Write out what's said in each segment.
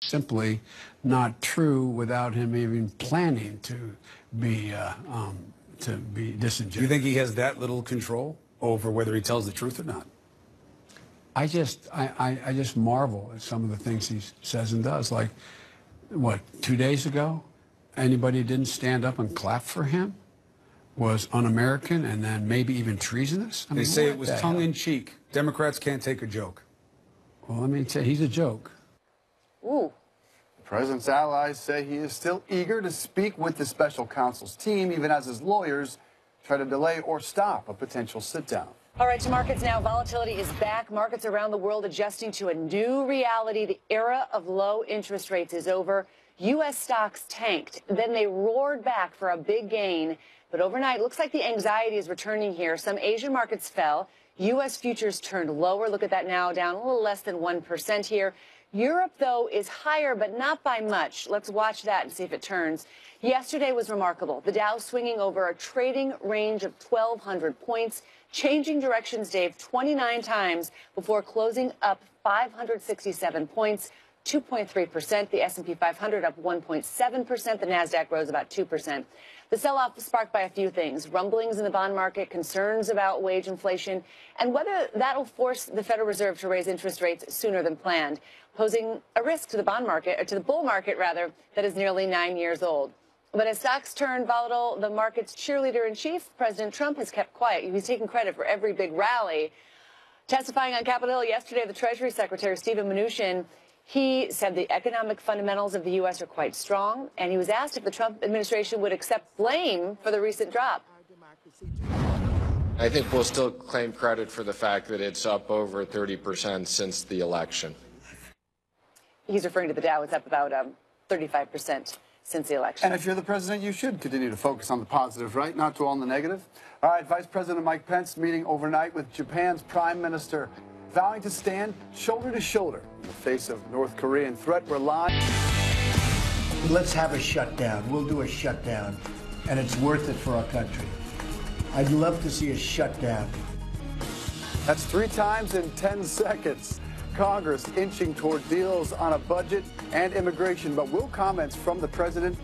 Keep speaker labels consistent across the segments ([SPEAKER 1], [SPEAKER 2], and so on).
[SPEAKER 1] simply not true without him even planning to be disingenuous.
[SPEAKER 2] Do you think he has that little control over whether he tells the truth or not?
[SPEAKER 1] I just marvel at some of the things he says and does. Like, what, 2 days ago, anybody didn't stand up and clap for him was un-American and then maybe even treasonous? I mean,
[SPEAKER 2] they say it was tongue-in-cheek. Democrats can't take a joke.
[SPEAKER 1] Well, let me tell you, he's a joke.
[SPEAKER 3] Ooh.
[SPEAKER 4] The president's allies say he is still eager to speak with the special counsel's team, even as his lawyers try to delay or stop a potential sit-down.
[SPEAKER 3] All right, to markets now. Volatility is back. Markets around the world adjusting to a new reality. The era of low interest rates is over. U.S. stocks tanked. Then they roared back for a big gain. But overnight, it looks like the anxiety is returning here. Some Asian markets fell. U.S. futures turned lower. Look at that now, down a little less than 1% here. Europe, though, is higher, but not by much. Let's watch that and see if it turns. Yesterday was remarkable. The Dow swinging over a trading range of 1,200 points, changing directions, Dave, 29 times before closing up 567 points, 2.3%. The S&P 500 up 1.7%. The NASDAQ rose about 2%. The sell-off was sparked by a few things: rumblings in the bond market, concerns about wage inflation, and whether that'll force the Federal Reserve to raise interest rates sooner than planned, posing a risk to the bond market, or to the bull market, rather, that is nearly 9 years old. But as stocks turn volatile, the market's cheerleader-in-chief, President Trump, has kept quiet. He's taking credit for every big rally. Testifying on Capitol Hill yesterday, the Treasury Secretary, Steven Mnuchin, he said the economic fundamentals of the U.S. are quite strong, and he was asked if the Trump administration would accept blame for the recent drop.
[SPEAKER 5] I think we'll still claim credit for the fact that it's up over 30% since the election.
[SPEAKER 3] He's referring to the Dow. It's up about 35% since the election.
[SPEAKER 4] And if you're the president, you should continue to focus on the positive, right? Not dwell on the negative. All right, Vice President Mike Pence meeting overnight with Japan's Prime Minister, vowing to stand shoulder to shoulder in the face of North Korean threat. We're live.
[SPEAKER 6] Let's have a shutdown. We'll do a shutdown, and it's worth it for our country. I'd love to see a shutdown.
[SPEAKER 4] That's 3 times in 10 seconds. Congress inching toward deals on a budget and immigration, but will comments from the president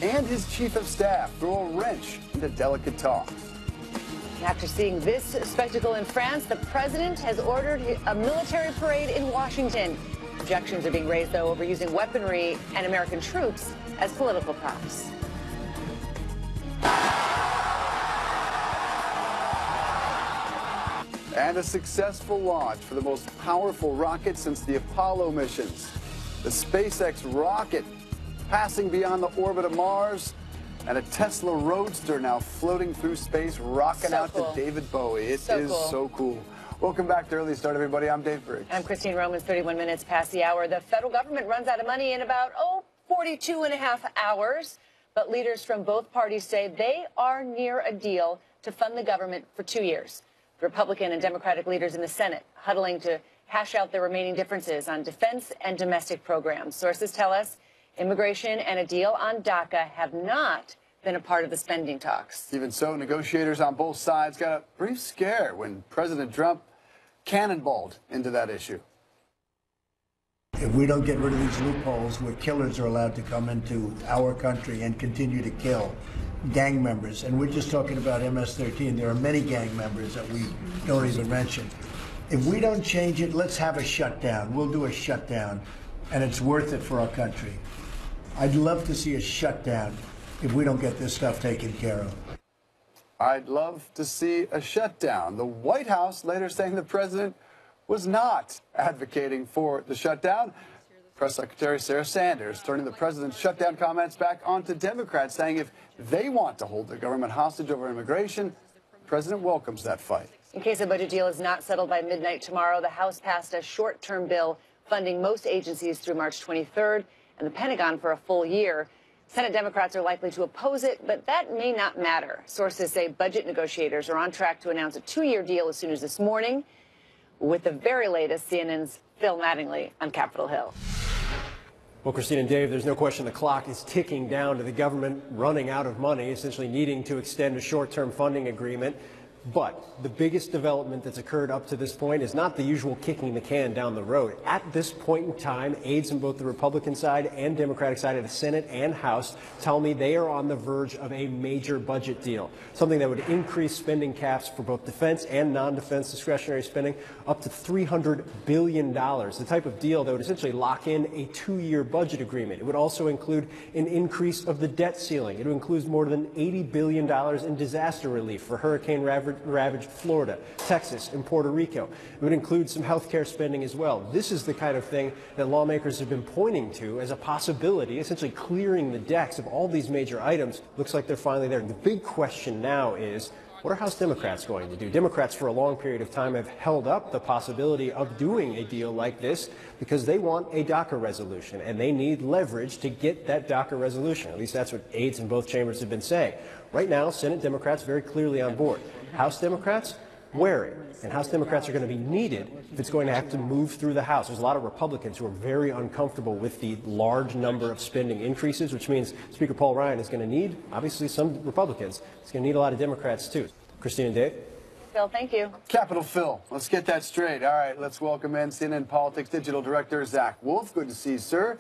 [SPEAKER 4] and his chief of staff throw a wrench into delicate talks?
[SPEAKER 3] After seeing this spectacle in France, the president has ordered a military parade in Washington. Objections are being raised, though, over using weaponry and American troops as political props.
[SPEAKER 4] And a successful launch for the most powerful rocket since the Apollo missions. The SpaceX rocket passing beyond the orbit of Mars, and a Tesla Roadster now floating through space, rocking out to David Bowie. It is so cool. Welcome back to Early Start, everybody. I'm Dave Briggs.
[SPEAKER 3] I'm Christine Romans. 31 minutes past the hour. The federal government runs out of money in about, 42 and a half hours. But leaders from both parties say they are near a deal to fund the government for 2 years. The Republican and Democratic leaders in the Senate huddling to hash out their remaining differences on defense and domestic programs. Sources tell us immigration and a deal on DACA have not been a part of the spending talks.
[SPEAKER 4] Even so, negotiators on both sides got a brief scare when President Trump cannonballed into that issue.
[SPEAKER 6] If we don't get rid of these loopholes where killers are allowed to come into our country and continue to kill gang members, and we're just talking about MS-13, there are many gang members that we don't even mention. If we don't change it, let's have a shutdown. We'll do a shutdown, and it's worth it for our country. I'd love to see a shutdown if we don't get this stuff taken care of.
[SPEAKER 4] I'd love to see a shutdown. The White House later saying the president was not advocating for the shutdown. Press Secretary Sarah Sanders turning the president's shutdown comments back onto Democrats, saying if they want to hold the government hostage over immigration, the president welcomes that fight.
[SPEAKER 3] In case a budget deal is not settled by midnight tomorrow, the House passed a short-term bill funding most agencies through March 23rd and the Pentagon for a full year. Senate Democrats are likely to oppose it, but that may not matter. Sources say budget negotiators are on track to announce a 2-year deal as soon as this morning. With the very latest, CNN's Phil Mattingly on Capitol Hill.
[SPEAKER 7] Well, Christine and Dave, there's no question the clock is ticking down to the government running out of money, essentially needing to extend a short-term funding agreement. But the biggest development that's occurred up to this point is not the usual kicking the can down the road. At this point in time, aides on both the Republican side and Democratic side of the Senate and House tell me they are on the verge of a major budget deal, something that would increase spending caps for both defense and non-defense discretionary spending up to $300 billion, the type of deal that would essentially lock in a 2-year budget agreement. It would also include an increase of the debt ceiling. It would include more than $80 billion in disaster relief for hurricane-ravaged Florida, Texas, and Puerto Rico. It would include some health care spending as well. This is the kind of thing that lawmakers have been pointing to as a possibility, essentially clearing the decks of all these major items. Looks like they're finally there. The big question now is, what are House Democrats going to do? Democrats for a long period of time have held up the possibility of doing a deal like this because they want a DACA resolution, and they need leverage to get that DACA resolution. At least that's what aides in both chambers have been saying. Right now, Senate Democrats very clearly on board. House Democrats, wary. And House Democrats are going to be needed if it's going to have to move through the House. There's a lot of Republicans who are very uncomfortable with the large number of spending increases, which means Speaker Paul Ryan is going to need, obviously, some Republicans. He's going to need a lot of Democrats, too. Christine and Dave?
[SPEAKER 3] Phil, thank you.
[SPEAKER 4] Capitol Phil, let's get that straight. All right, let's welcome in CNN Politics Digital Director Zach Wolf. Good to see you, sir.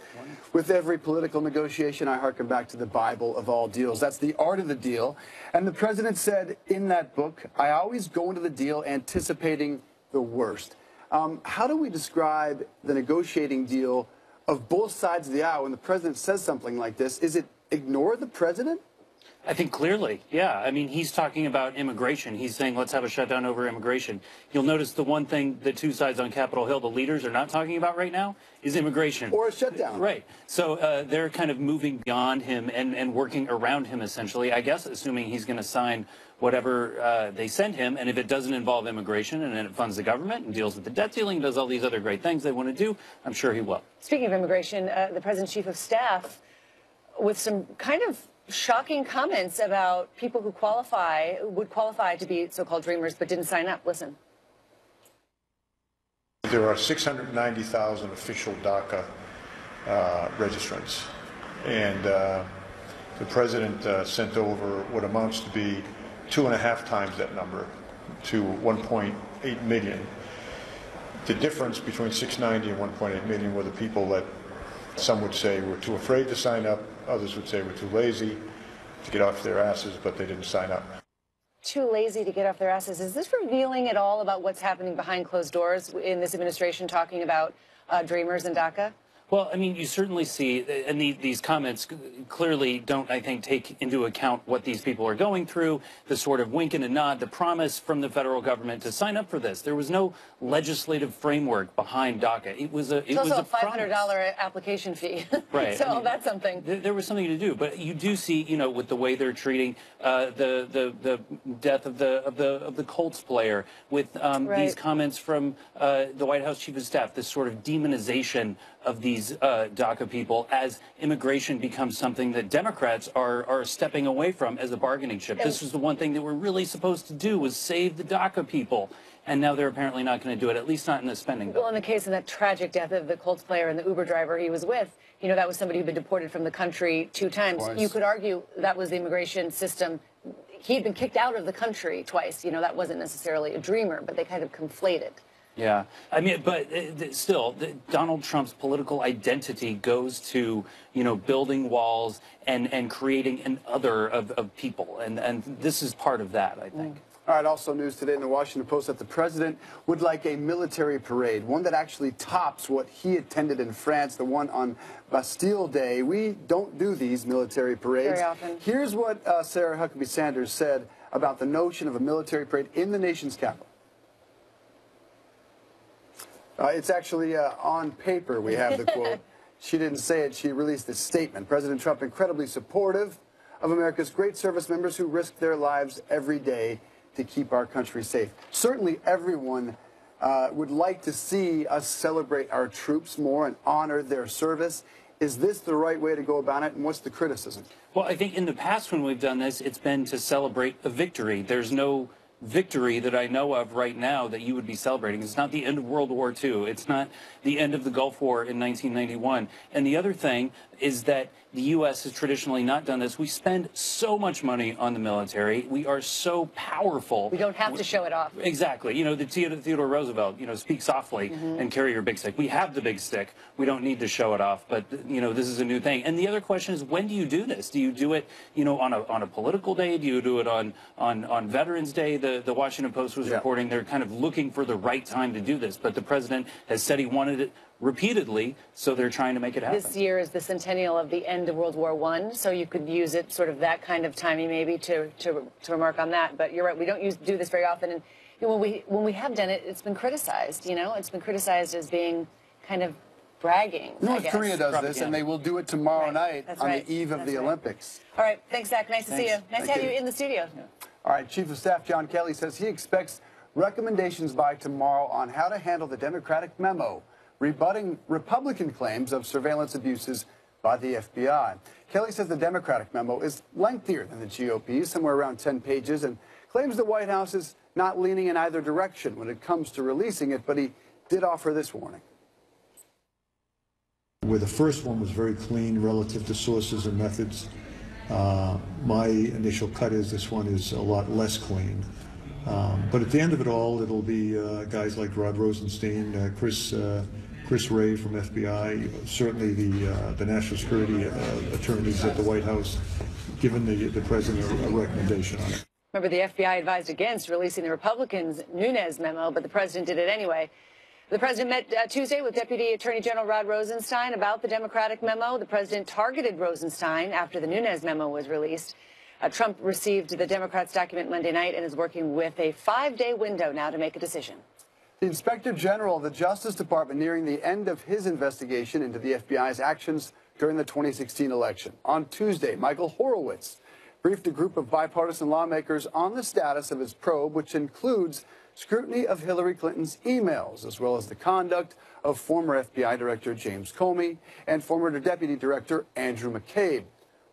[SPEAKER 4] With every political negotiation, I hearken back to the Bible of all deals. That's the art of the deal. And the president said in that book, I always go into the deal anticipating the worst. How do we describe the negotiating deal of both sides of the aisle when the president says something like this? Is it ignore the president?
[SPEAKER 8] I think clearly, yeah. I mean, he's talking about immigration. He's saying, let's have a shutdown over immigration. You'll notice the one thing the two sides on Capitol Hill, the leaders, are not talking about right now is immigration.
[SPEAKER 4] Or a shutdown.
[SPEAKER 8] Right. So they're kind of moving beyond him and working around him, essentially, I guess, assuming he's going to sign whatever they send him. And if it doesn't involve immigration and it funds the government and deals with the debt ceiling, does all these other great things they want to do, I'm sure he will.
[SPEAKER 3] Speaking of immigration, the president's chief of staff with some kind of shocking comments about people who would qualify to be so-called dreamers but didn't sign up. Listen.
[SPEAKER 9] There are 690,000 official DACA registrants, and the president sent over what amounts to be 2.5 times that number to 1.8 million. The difference between 690 and 1.8 million were the people that some would say were too afraid to sign up, others would say were too lazy to get off their asses, but they didn't sign up.
[SPEAKER 3] Too lazy to get off their asses. Is this revealing at all about what's happening behind closed doors in this administration talking about dreamers and DACA?
[SPEAKER 8] Well, I mean, you certainly see, and these comments clearly don't, I think, take into account what these people are going through, the sort of wink and a nod, the promise from the federal government to sign up for this. There was no legislative framework behind DACA. It was a
[SPEAKER 3] also a $500 application fee.
[SPEAKER 8] Right.
[SPEAKER 3] So I mean, that's something.
[SPEAKER 8] There was something to do, but you do see, you know, with the way they're treating the death of the Colts player, with
[SPEAKER 3] right.
[SPEAKER 8] these comments from the White House chief of staff, this sort of demonization of these DACA people as immigration becomes something that Democrats are stepping away from as a bargaining chip. This was the one thing that we're really supposed to do, was save the DACA people. And now they're apparently not going to do it, at least not in the spending bill.
[SPEAKER 3] Well, in the case of that tragic death of the Colts player and the Uber driver he was with, you know, that was somebody who'd been deported from the country 2 times.
[SPEAKER 4] Twice.
[SPEAKER 3] You could argue that was the immigration system. He'd been kicked out of the country twice. You know, that wasn't necessarily a dreamer, but they kind of conflated.
[SPEAKER 8] Yeah, I mean, but still, Donald Trump's political identity goes to, you know, building walls and creating an other of people. And this is part of that, I think.
[SPEAKER 4] All right, also news today in the Washington Post that the president would like a military parade, one that actually tops what he attended in France, the one on Bastille Day. We don't do these military parades.
[SPEAKER 3] Very often.
[SPEAKER 4] Here's what Sarah Huckabee Sanders said about the notion of a military parade in the nation's capital. It's actually on paper, we have the quote. She didn't say it, she released a statement. President Trump incredibly supportive of America's great service members who risk their lives every day to keep our country safe. Certainly everyone would like to see us celebrate our troops more and honor their service. Is this the right way to go about it, and what's the criticism?
[SPEAKER 8] Well, I think in the past when we've done this, it's been to celebrate a victory. There's no victory that I know of right now that you would be celebrating. It's not the end of World War II. It's not the end of the Gulf War in 1991. And the other thing is that The U.S. has traditionally not done this. We spend so much money on the military. We are so powerful.
[SPEAKER 3] We don't have to show it off.
[SPEAKER 8] Exactly. You know, the Theodore Roosevelt, you know, speak softly and carry your big stick. We have the big stick. We don't need to show it off. But, you know, this is a new thing. And the other question is, when do you do this? Do you do it, you know, on a political day? Do you do it on Veterans Day? The Washington Post was reporting they're kind of looking for the right time to do this. But the president has said he wanted it repeatedly, so they're trying to make it happen.
[SPEAKER 3] This year is the centennial of the end of World War I, so you could use it sort of that kind of timing maybe to remark on that. But you're right, we don't do this very often. And you know, when we have done it, it's been criticized. You know, it's been criticized as being kind of bragging.
[SPEAKER 4] North Korea does this, and they will do it tomorrow night on the eve of the Olympics.
[SPEAKER 3] All right, thanks, Zach. Nice to see you. Nice to have you in the studio.
[SPEAKER 4] All right, Chief of Staff John Kelly says he expects recommendations by tomorrow on how to handle the Democratic memo rebutting Republican claims of surveillance abuses by the FBI. Kelly says the Democratic memo is lengthier than the GOP's, somewhere around 10 pages, and claims the White House is not leaning in either direction when it comes to releasing it, but he did offer this warning.
[SPEAKER 10] Where the first one was very clean relative to sources and methods, my initial cut is this one is a lot less clean. But at the end of it all, it'll be guys like Rod Rosenstein, Chris Wray from FBI, certainly the national security attorneys at the White House, given the president a recommendation on it.
[SPEAKER 3] Remember, the FBI advised against releasing the Republicans' Nunes memo, but the president did it anyway. The president met Tuesday with Deputy Attorney General Rod Rosenstein about the Democratic memo. The president targeted Rosenstein after the Nunes memo was released. Trump received the Democrats' document Monday night and is working with a 5-day window now to make a decision.
[SPEAKER 4] The Inspector General of the Justice Department nearing the end of his investigation into the FBI's actions during the 2016 election. On Tuesday, Michael Horowitz briefed a group of bipartisan lawmakers on the status of his probe, which includes scrutiny of Hillary Clinton's emails, as well as the conduct of former FBI Director James Comey and former Deputy Director Andrew McCabe.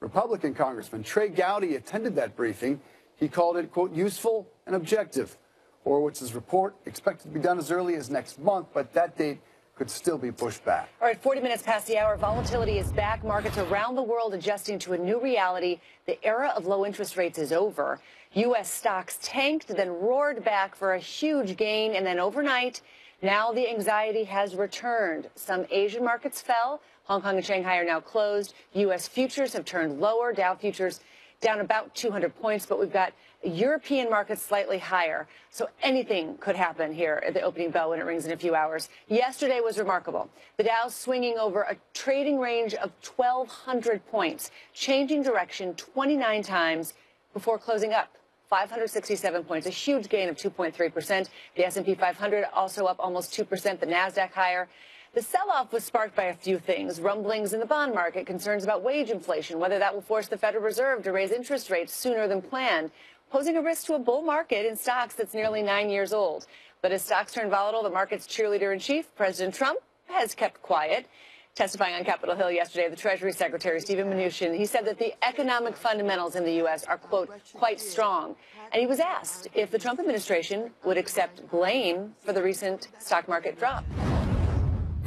[SPEAKER 4] Republican Congressman Trey Gowdy attended that briefing. He called it, quote, useful and objective. Horowitz's report expected to be done as early as next month, but that date could still be pushed back.
[SPEAKER 3] All right, 40 minutes past the hour. Volatility is back. Markets around the world adjusting to a new reality. The era of low interest rates is over. U.S. stocks tanked, then roared back for a huge gain, and then overnight, now the anxiety has returned. Some Asian markets fell. Hong Kong and Shanghai are now closed. U.S. futures have turned lower. Dow futures down about 200 points, but we've got European markets slightly higher. So anything could happen here at the opening bell when it rings in a few hours. Yesterday was remarkable. The Dow swinging over a trading range of 1,200 points, changing direction 29 times before closing up 567 points, a huge gain of 2.3%. The S&P 500 also up almost 2%, the NASDAQ higher. The sell-off was sparked by a few things: rumblings in the bond market, concerns about wage inflation, whether that will force the Federal Reserve to raise interest rates sooner than planned, posing a risk to a bull market in stocks that's nearly 9 years old. But as stocks turn volatile, the market's cheerleader-in-chief, President Trump, has kept quiet. Testifying on Capitol Hill yesterday, the Treasury Secretary, Steven Mnuchin, he said that the economic fundamentals in the U.S. are, quote, quite strong. And he was asked if the Trump administration would accept blame for the recent stock market drop.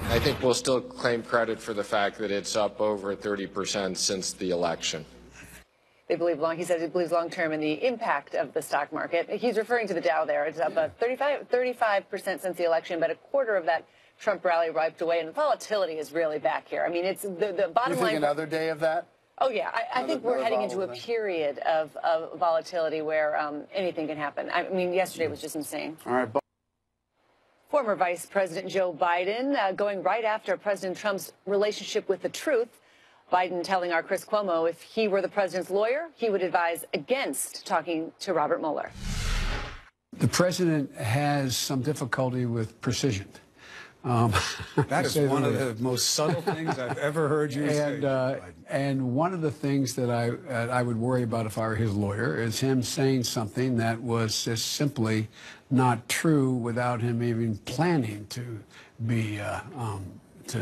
[SPEAKER 5] I think we'll still claim credit for the fact that it's up over 30% since the election.
[SPEAKER 3] He says he believes long-term in the impact of the stock market. He's referring to the Dow there. It's up 35% since the election, but a quarter of that Trump rally wiped away, and the volatility is really back here. I mean, it's the bottom line.
[SPEAKER 4] You think another day of that?
[SPEAKER 3] Oh, yeah. I think we're heading into a period of volatility where anything can happen. I mean, yesterday was just insane.
[SPEAKER 4] All right.
[SPEAKER 3] Former Vice President Joe Biden going right after President Trump's relationship with the truth. Biden telling our Chris Cuomo if he were the president's lawyer, he would advise against talking to Robert Mueller.
[SPEAKER 1] The president has some difficulty with precision.
[SPEAKER 2] That is one of the most subtle things I've ever heard you say.
[SPEAKER 1] And one of the things that I would worry about if I were his lawyer is him saying something that was just simply not true without him even planning to be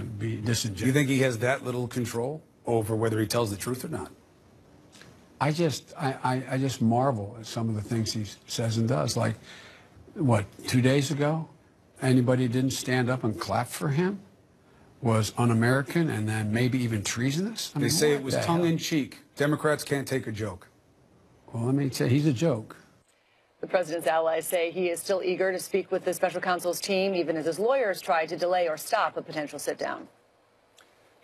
[SPEAKER 1] disingenuous.
[SPEAKER 2] Do you think he has that little control over whether he tells the truth or not?
[SPEAKER 1] I just marvel at some of the things he says and does. Like, what, 2 days ago? Anybody didn't stand up and clap for him? was un-American and then maybe even treasonous?
[SPEAKER 2] They say it was tongue-in-cheek. Democrats can't take a joke.
[SPEAKER 1] Well, let me say, he's a joke.
[SPEAKER 3] The president's allies say he is still eager to speak with the special counsel's team, even as his lawyers try to delay or stop a potential sit-down.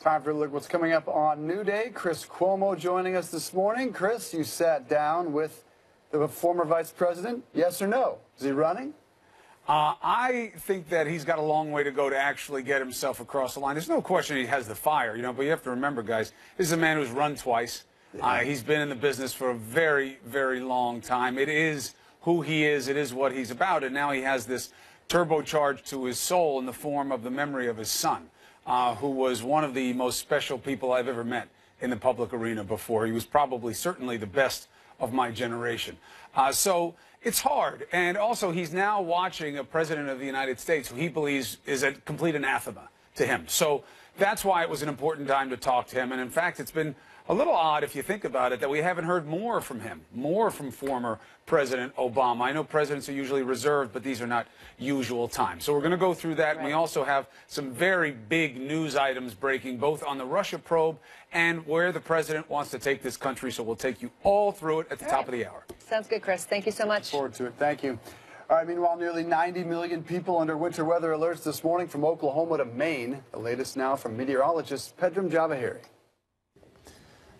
[SPEAKER 4] Time for a look at what's coming up on New Day. Chris Cuomo joining us this morning. Chris, you sat down with the former vice president. Yes or no? Is he running?
[SPEAKER 2] I think that he's got a long way to go to actually get himself across the line. There's no question he has the fire, but you have to remember, guys, this is a man who's run twice. He's been in the business for a very, very long time. It is who he is. It is what he's about. And now he has this turbocharge to his soul in the form of the memory of his son, who was one of the most special people I've ever met in the public arena before. He was probably, certainly the best of my generation. So it's hard. And also, he's now watching a president of the United States who he believes is a complete anathema to him. So that's why it was an important time to talk to him. And in fact, it's been a little odd, if you think about it, that we haven't heard more from him, more from former President Obama. I know presidents are usually reserved, but these are not usual times. So we're going to go through that. And we also have some very big news items breaking, both on the Russia probe and where the president wants to take this country. So we'll take you all through it at the top of the hour.
[SPEAKER 3] Sounds good, Chris. Thank you so much.
[SPEAKER 4] Look forward to it. Thank you. All right, meanwhile, nearly 90 million people under winter weather alerts this morning from Oklahoma to Maine. The latest now from meteorologist Pedram Javahiri.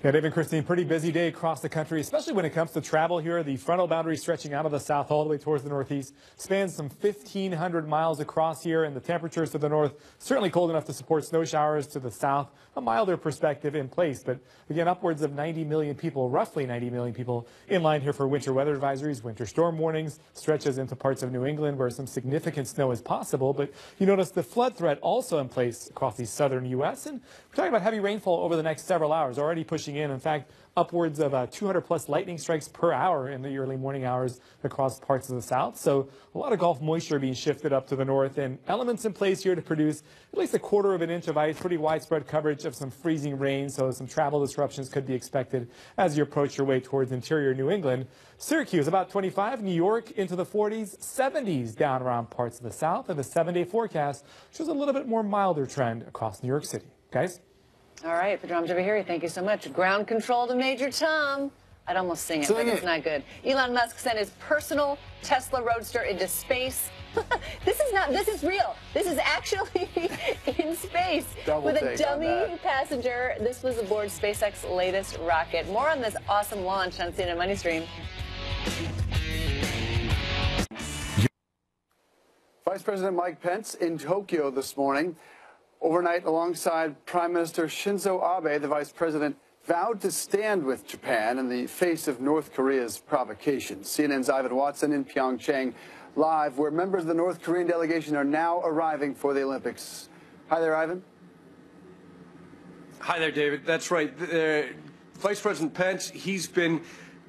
[SPEAKER 11] Yeah, Dave and Christine, pretty busy day across the country, especially when it comes to travel here. The frontal boundary stretching out of the south all the way towards the northeast spans some 1,500 miles across here, and the temperatures to the north certainly cold enough to support snow showers to the south, a milder perspective in place. But again, upwards of 90 million people, roughly 90 million people in line here for winter weather advisories, winter storm warnings, stretches into parts of New England where some significant snow is possible. But you notice the flood threat also in place across the southern U.S. And we're talking about heavy rainfall over the next several hours, already pushing in fact, upwards of 200-plus lightning strikes per hour in the early morning hours across parts of the south. So a lot of Gulf moisture being shifted up to the north, and elements in place here to produce at least 1/4 of an inch of ice, pretty widespread coverage of some freezing rain, so some travel disruptions could be expected as you approach your way towards interior New England. Syracuse, about 25. New York into the 40s, 70s down around parts of the south, and the 7-day forecast shows a little bit more milder trend across New York City. Guys?
[SPEAKER 3] All right, Pedram Javahiri, thank you so much. Ground control to Major Tom. I'd almost sing it, but it's not good. Elon Musk sent his personal Tesla Roadster into space. This is real. This is actually in space with a dummy passenger. This was aboard SpaceX's latest rocket. More on this awesome launch on CNN Money Stream.
[SPEAKER 4] Vice President Mike Pence in Tokyo this morning. Overnight, alongside Prime Minister Shinzo Abe, the vice president vowed to stand with Japan in the face of North Korea's provocations. CNN's Ivan Watson in Pyeongchang live, where members of the North Korean delegation are now arriving for the Olympics. Hi there, Ivan.
[SPEAKER 12] Hi there, David. That's right. Vice President Pence, he's been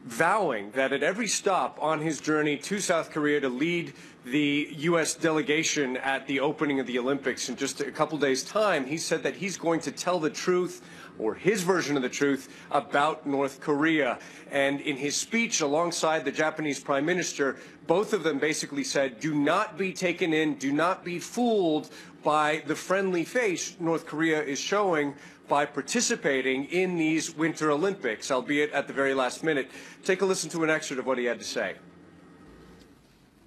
[SPEAKER 12] vowing that at every stop on his journey to South Korea to lead the U.S. delegation at the opening of the Olympics in just a couple days' time, he said that he's going to tell the truth, or his version of the truth, about North Korea. And in his speech alongside the Japanese Prime Minister, both of them basically said, do not be taken in, do not be fooled by the friendly face North Korea is showing by participating in these Winter Olympics, albeit at the very last minute. Take a listen to an excerpt of what he had to say.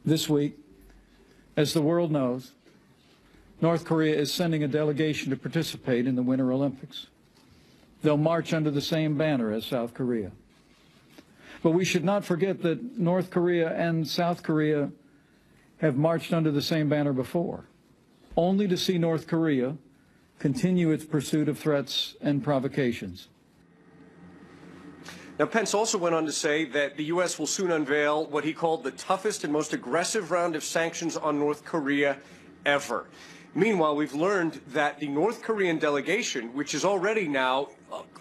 [SPEAKER 13] This week, as the world knows, North Korea is sending a delegation to participate in the Winter Olympics. They'll march under the same banner as South Korea. But we should not forget that North Korea and South Korea have marched under the same banner before, only to see North Korea continue its pursuit of threats and provocations.
[SPEAKER 12] Now, Pence also went on to say that the U.S. will soon unveil what he called the toughest and most aggressive round of sanctions on North Korea ever. Meanwhile, we've learned that the North Korean delegation, which is already now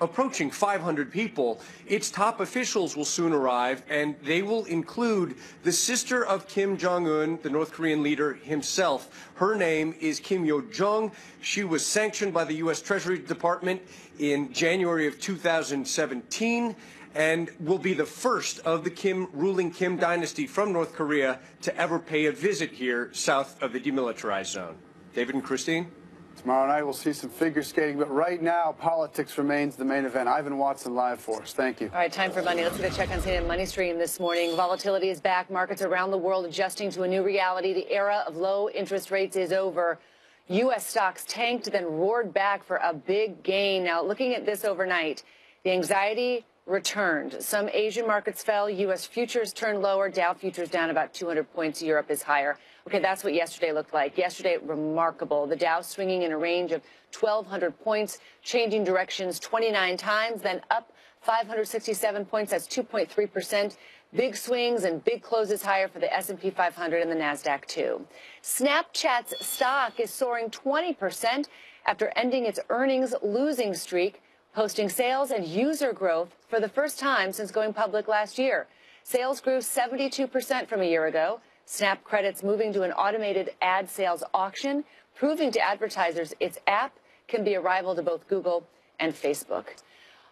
[SPEAKER 12] approaching 500 people, its top officials will soon arrive, and they will include the sister of Kim Jong-un, the North Korean leader himself. Her name is Kim Yo-jong. She was sanctioned by the U.S. Treasury Department in January of 2017 and will be the first of the ruling Kim dynasty from North Korea to ever pay a visit here south of the demilitarized zone. David and Christine?
[SPEAKER 4] Tomorrow night we'll see some figure skating, but right now politics remains the main event. Ivan Watson live for us. Thank you.
[SPEAKER 3] All right, time for money. Let's get a check on CNN Money Stream this morning. Volatility is back. Markets around the world adjusting to a new reality. The era of low interest rates is over. U.S. stocks tanked, then roared back for a big gain. Now, looking at this overnight, the anxiety returned. Some Asian markets fell. U.S. futures turned lower. Dow futures down about 200 points. Europe is higher. Okay, that's what yesterday looked like. Yesterday, remarkable. The Dow swinging in a range of 1,200 points, changing directions 29 times, then up 567 points. That's 2.3%. Big swings and big closes higher for the S&P 500 and the NASDAQ, too. Snapchat's stock is soaring 20% after ending its earnings losing streak, posting sales and user growth for the first time since going public last year. Sales grew 72% from a year ago. Snap credits moving to an automated ad sales auction, proving to advertisers its app can be a rival to both Google and Facebook.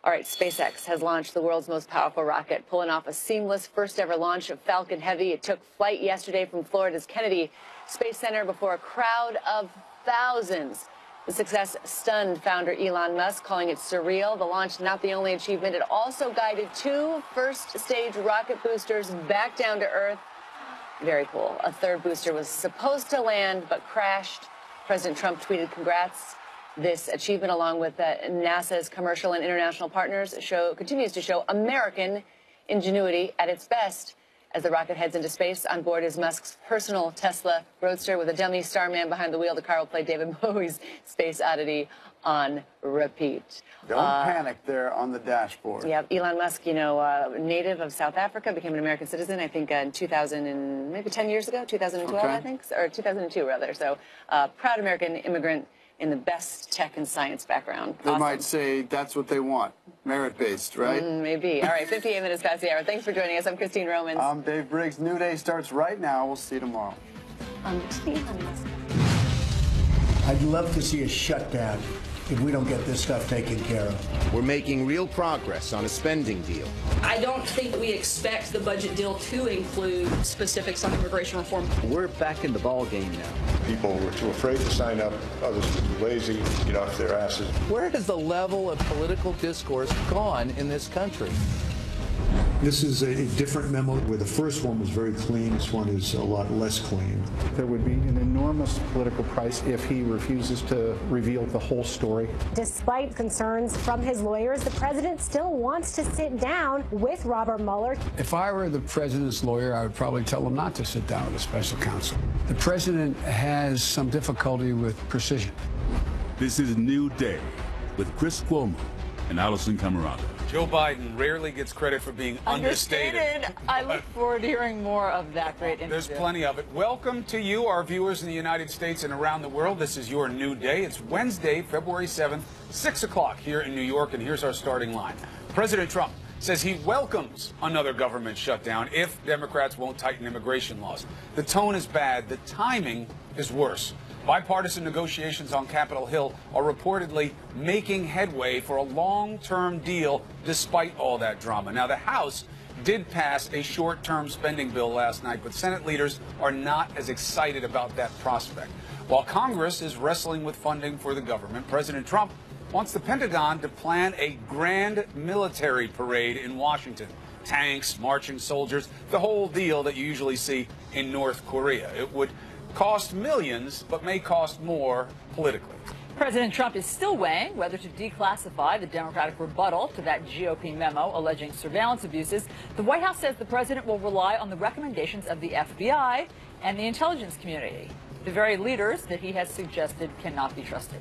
[SPEAKER 3] All right, SpaceX has launched the world's most powerful rocket, pulling off a seamless first-ever launch of Falcon Heavy. It took flight yesterday from Florida's Kennedy Space Center before a crowd of thousands. The success stunned founder Elon Musk, calling it surreal. The launch, not the only achievement, it also guided 2 first-stage rocket boosters back down to Earth. Very cool. A third booster was supposed to land but crashed. President Trump tweeted congrats. This achievement, along with NASA's commercial and international partners, continues to show American ingenuity at its best. As the rocket heads into space, on board is Musk's personal Tesla Roadster with a dummy starman behind the wheel. The car will play David Bowie's Space Oddity on repeat.
[SPEAKER 4] Don't panic there on the dashboard.
[SPEAKER 3] Yeah, Elon Musk, you know, native of South Africa, became an American citizen, I think, in 2000 and maybe 10 years ago, 2012, okay. I think, or 2002, rather. So, proud American immigrant in the best tech and science background.
[SPEAKER 4] They
[SPEAKER 3] awesome.
[SPEAKER 4] might say that's what they want, merit-based, right?
[SPEAKER 3] Maybe. All right, 58 minutes past the hour. Thanks for joining us. I'm Christine Romans.
[SPEAKER 4] I'm Dave Briggs. New Day starts right now. We'll see you tomorrow.
[SPEAKER 3] Elon Musk.
[SPEAKER 6] I'd love to see a shutdown if we don't get this stuff taken care of.
[SPEAKER 14] We're making real progress on a spending deal.
[SPEAKER 15] I don't think we expect the budget deal to include specifics on immigration reform.
[SPEAKER 16] We're back in the ball game now.
[SPEAKER 9] People were too afraid to sign up, others were too lazy, get off their asses.
[SPEAKER 16] Where has the level of political discourse gone in this country?
[SPEAKER 10] This is a different memo where the first one was very clean. This one is a lot less clean.
[SPEAKER 17] There would be an enormous political price if he refuses to reveal the whole story.
[SPEAKER 18] Despite concerns from his lawyers, the president still wants to sit down with Robert Mueller.
[SPEAKER 1] If I were the president's lawyer, I would probably tell him not to sit down with a special counsel. The president has some difficulty with precision.
[SPEAKER 19] This is New Day with Chris Cuomo and Allison Camerata.
[SPEAKER 2] Joe Biden rarely gets credit for being understated.
[SPEAKER 20] I look forward to hearing more of that great interview.
[SPEAKER 2] There's plenty of it. Welcome to you, our viewers in the United States and around the world. This is your New Day. It's Wednesday, February 7th, 6 o'clock here in New York, and here's our starting line. President Trump says he welcomes another government shutdown if Democrats won't tighten immigration laws. The tone is bad. The timing is worse. Bipartisan negotiations on Capitol Hill are reportedly making headway for a long-term deal despite all that drama. Now, the House did pass a short-term spending bill last night, but Senate leaders are not as excited about that prospect. While Congress is wrestling with funding for the government, President Trump wants the Pentagon to plan a grand military parade in Washington. Tanks, marching soldiers, the whole deal that you usually see in North Korea. It would cost millions, but may cost more politically.
[SPEAKER 20] President Trump is still weighing whether to declassify the Democratic rebuttal to that GOP memo alleging surveillance abuses. The White House says the president will rely on the recommendations of the FBI and the intelligence community, the very leaders that he has suggested cannot be trusted.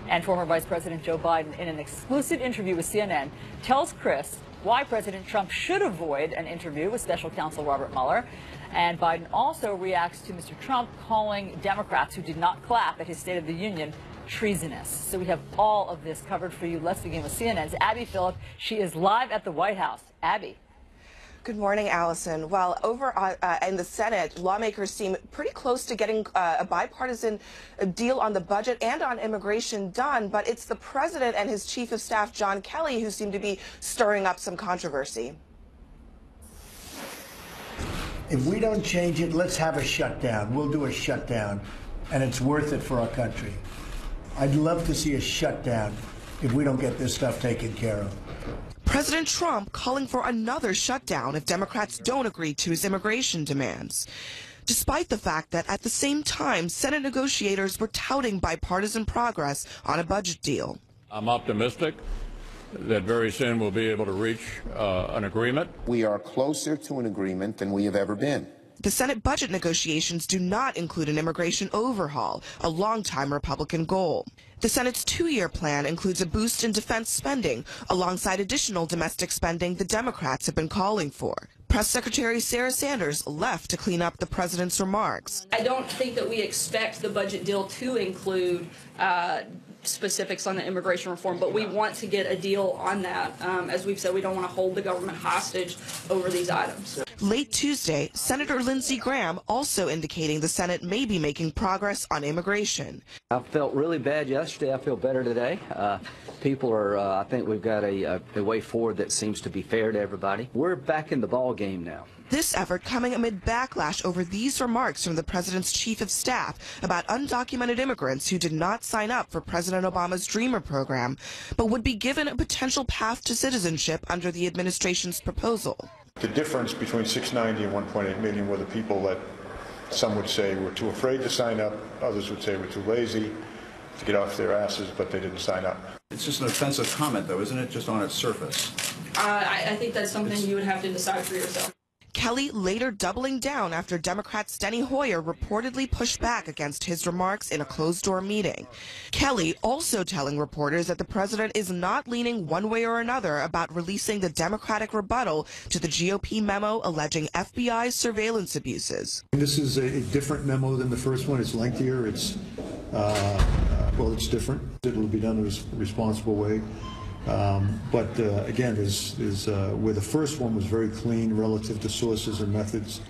[SPEAKER 20] And former Vice President Joe Biden, in an exclusive interview with CNN, tells Chris why President Trump should avoid an interview with special counsel Robert Mueller. And Biden also reacts to Mr. Trump calling Democrats who did not clap at his State of the Union treasonous. So we have all of this covered for you. Let's begin with CNN's Abby Phillip. She is live at the White House. Abby.
[SPEAKER 21] Good morning, Allison. Well, over in the Senate, lawmakers seem pretty close to getting a bipartisan deal on the budget and on immigration done, but it's the president and his chief of staff, John Kelly, who seem to be stirring up some controversy.
[SPEAKER 6] If we don't change it, let's have a shutdown. We'll do a shutdown, and it's worth it for our country. I'd love to see a shutdown if we don't get this stuff taken care of.
[SPEAKER 21] President Trump calling for another shutdown if Democrats don't agree to his immigration demands, despite the fact that at the same time, Senate negotiators were touting bipartisan progress on a budget deal.
[SPEAKER 7] I'm optimistic that very soon we'll be able to reach an agreement.
[SPEAKER 14] We are closer to an agreement than we have ever been.
[SPEAKER 21] The Senate budget negotiations do not include an immigration overhaul, a longtime Republican goal. The Senate's two-year plan includes a boost in defense spending, alongside additional domestic spending the Democrats have been calling for. Press Secretary Sarah Sanders left to clean up the president's remarks.
[SPEAKER 15] I don't think that we expect the budget deal to include specifics on the immigration reform, but we want to get a deal on that. As we've said, we don't want to hold the government hostage over these items.
[SPEAKER 21] Late Tuesday, Senator Lindsey Graham also indicating the Senate may be making progress on immigration.
[SPEAKER 22] I felt really bad yesterday. I feel better today. People are, I think we've got a way forward that seems to be fair to everybody. We're back in the ball game now.
[SPEAKER 21] This effort coming amid backlash over these remarks from the president's chief of staff about undocumented immigrants who did not sign up for President Obama's Dreamer program, but would be given a potential path to citizenship under the administration's proposal.
[SPEAKER 9] The difference between 690 and 1.8 million were the people that some would say were too afraid to sign up, others would say were too lazy to get off their asses, but they didn't sign up.
[SPEAKER 23] It's just an offensive comment, though, isn't it, just on its surface?
[SPEAKER 15] I think that's something you would have to decide for yourself.
[SPEAKER 21] Kelly later doubling down after Democrat Steny Hoyer reportedly pushed back against his remarks in a closed-door meeting. Kelly also telling reporters that the president is not leaning one way or another about releasing the Democratic rebuttal to the GOP memo alleging FBI surveillance abuses.
[SPEAKER 10] This is a different memo than the first one. It's lengthier. It's, well, it's different. It'll be done in a responsible way. But again, where the first one was very clean relative to sources and methods,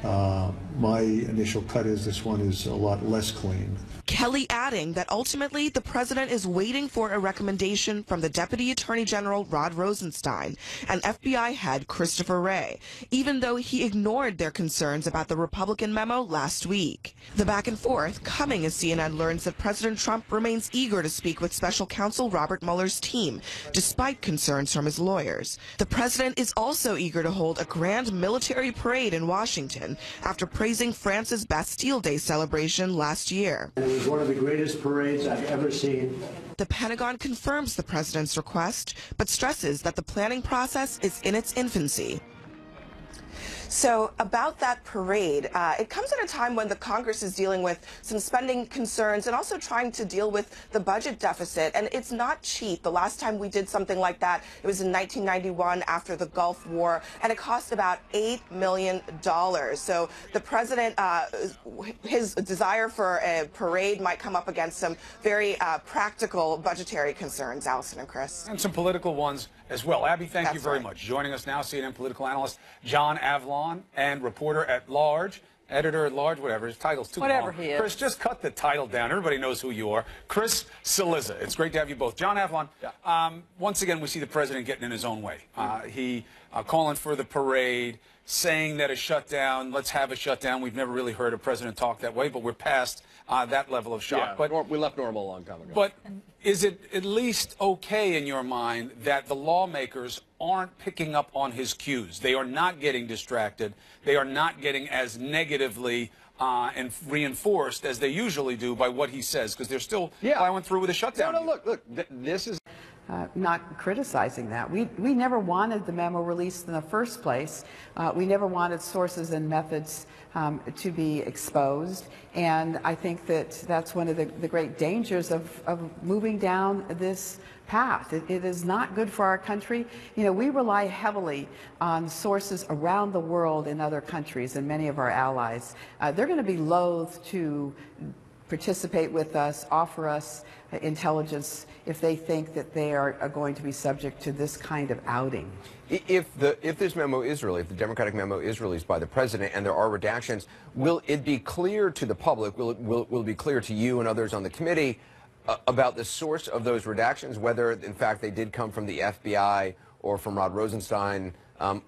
[SPEAKER 10] my initial cut is this one is a lot less clean.
[SPEAKER 21] Kelly adding that ultimately the president is waiting for a recommendation from the Deputy Attorney General Rod Rosenstein and FBI head Christopher Wray, even though he ignored their concerns about the Republican memo last week. The back and forth coming as CNN learns that President Trump remains eager to speak with special counsel Robert Mueller's team, despite concerns from his lawyers. The president is also eager to hold a grand military parade in Washington after praising France's Bastille Day celebration last year.
[SPEAKER 6] It was one of the greatest parades I've ever seen.
[SPEAKER 21] The Pentagon confirms the president's request, but stresses that the planning process is in its infancy. So about that parade, it comes at a time when the Congress is dealing with some spending concerns and also trying to deal with the budget deficit. And it's not cheap. The last time we did something like that, it was in 1991 after the Gulf War, and it cost about $8 million. So the president, his desire for a parade might come up against some very practical budgetary concerns, Allison and Chris.
[SPEAKER 2] And some political ones as well. Abby, thank you very much. Joining us now, CNN political analyst John Avlon and reporter at large, editor at large, whatever. His title's too long.
[SPEAKER 20] Whatever he is.
[SPEAKER 2] Chris, just cut the title down. Everybody knows who you are. Chris Cillizza. It's great to have you both. John Avlon, once again, we see the president getting in his own way. He calling for the parade, saying that a shutdown, let's have a shutdown. We've never really heard a president talk that way, but we're past that level of shock.
[SPEAKER 5] Yeah, but we left normal a long time ago.
[SPEAKER 2] But is it at least okay in your mind that the lawmakers aren't picking up on his cues? They are not getting distracted. They are not getting as negatively and reinforced as they usually do by what he says, because they're still plowing through with a shutdown.
[SPEAKER 5] No, look, this is...
[SPEAKER 24] not criticizing that. We never wanted the memo released in the first place. We never wanted sources and methods to be exposed. And I think that that's one of the great dangers of moving down this path. It is not good for our country. You know, we rely heavily on sources around the world in other countries and many of our allies. They're going to be loath to participate with us, offer us intelligence if they think that they are going to be subject to this kind of outing.
[SPEAKER 25] If this memo is released, if the Democratic memo is released by the president and there are redactions, will it be clear to the public, will it be clear to you and others on the committee about the source of those redactions, whether in fact they did come from the FBI or from Rod Rosenstein,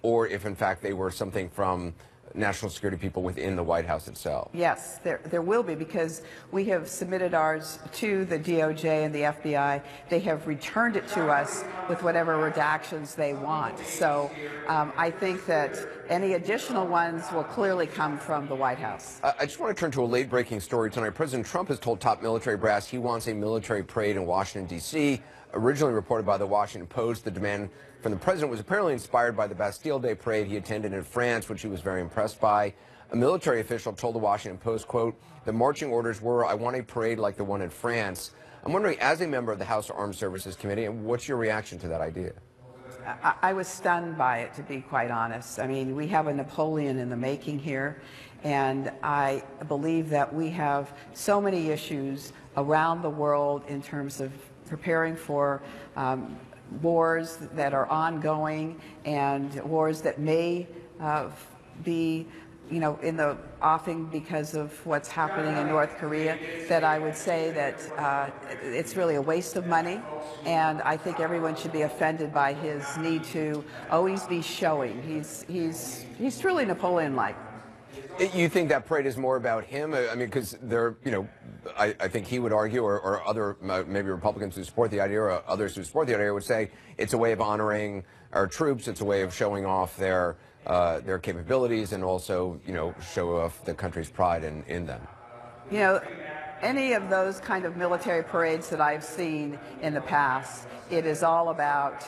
[SPEAKER 25] or if in fact they were something from national security people within the White House itself?
[SPEAKER 24] Yes, there will be, because we have submitted ours to the DOJ and the FBI. They have returned it to us with whatever redactions they want. So I think that any additional ones will clearly come from the White House.
[SPEAKER 25] I just want to turn to a late-breaking story tonight. President Trump has told top military brass he wants a military parade in Washington, D.C. Originally reported by the Washington Post, the demand from the president was apparently inspired by the Bastille Day parade he attended in France, which he was very impressed by. A military official told the Washington Post, quote, "The marching orders were, I want a parade like the one in France." I'm wondering, as a member of the House Armed Services Committee, what's your reaction to that idea?
[SPEAKER 24] I was stunned by it, to be quite honest. I mean, we have a Napoleon in the making here, and I believe that we have so many issues around the world in terms of preparing for wars that are ongoing and wars that may be, you know, in the offing because of what's happening in North Korea, that I would say that it's really a waste of money, and I think everyone should be offended by his need to always be showing. He's truly Napoleon-like.
[SPEAKER 25] You think that parade is more about him? I mean, because there, you know, I think he would argue, or other maybe Republicans who support the idea, or others who support the idea would say it's a way of honoring our troops. It's a way of showing off their capabilities, and also, you know, show off the country's pride in them.
[SPEAKER 24] You know, any of those kind of military parades that I've seen in the past, it is all about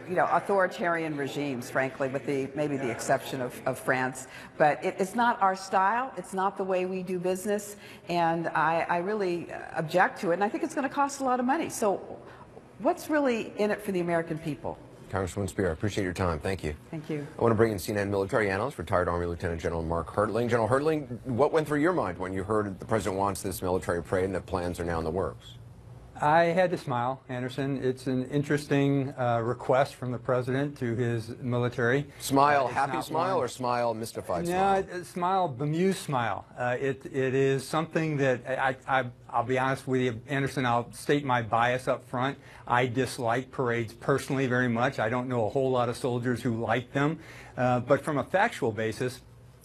[SPEAKER 24] you know, authoritarian regimes, frankly, with maybe the exception of France. But it's not our style. It's not the way we do business. And I really object to it. And I think it's going to cost a lot of money. So what's really in it for the American people?
[SPEAKER 25] Congresswoman Speier, I appreciate your time. Thank you.
[SPEAKER 24] Thank you.
[SPEAKER 25] I want to bring in CNN military analyst, retired Army Lieutenant General Mark Hertling. General Hertling, what went through your mind when you heard the president wants this military parade and that plans are now in the works?
[SPEAKER 4] I had to smile, Anderson. It's an interesting request from the president to his military.
[SPEAKER 25] Smile, happy smile, or smile, mystified smile?
[SPEAKER 4] No, smile, bemused smile. It is something that I'll be honest with you, Anderson, I'll state my bias up front. I dislike parades personally very much. I don't know a whole lot of soldiers who like them. But from a factual basis,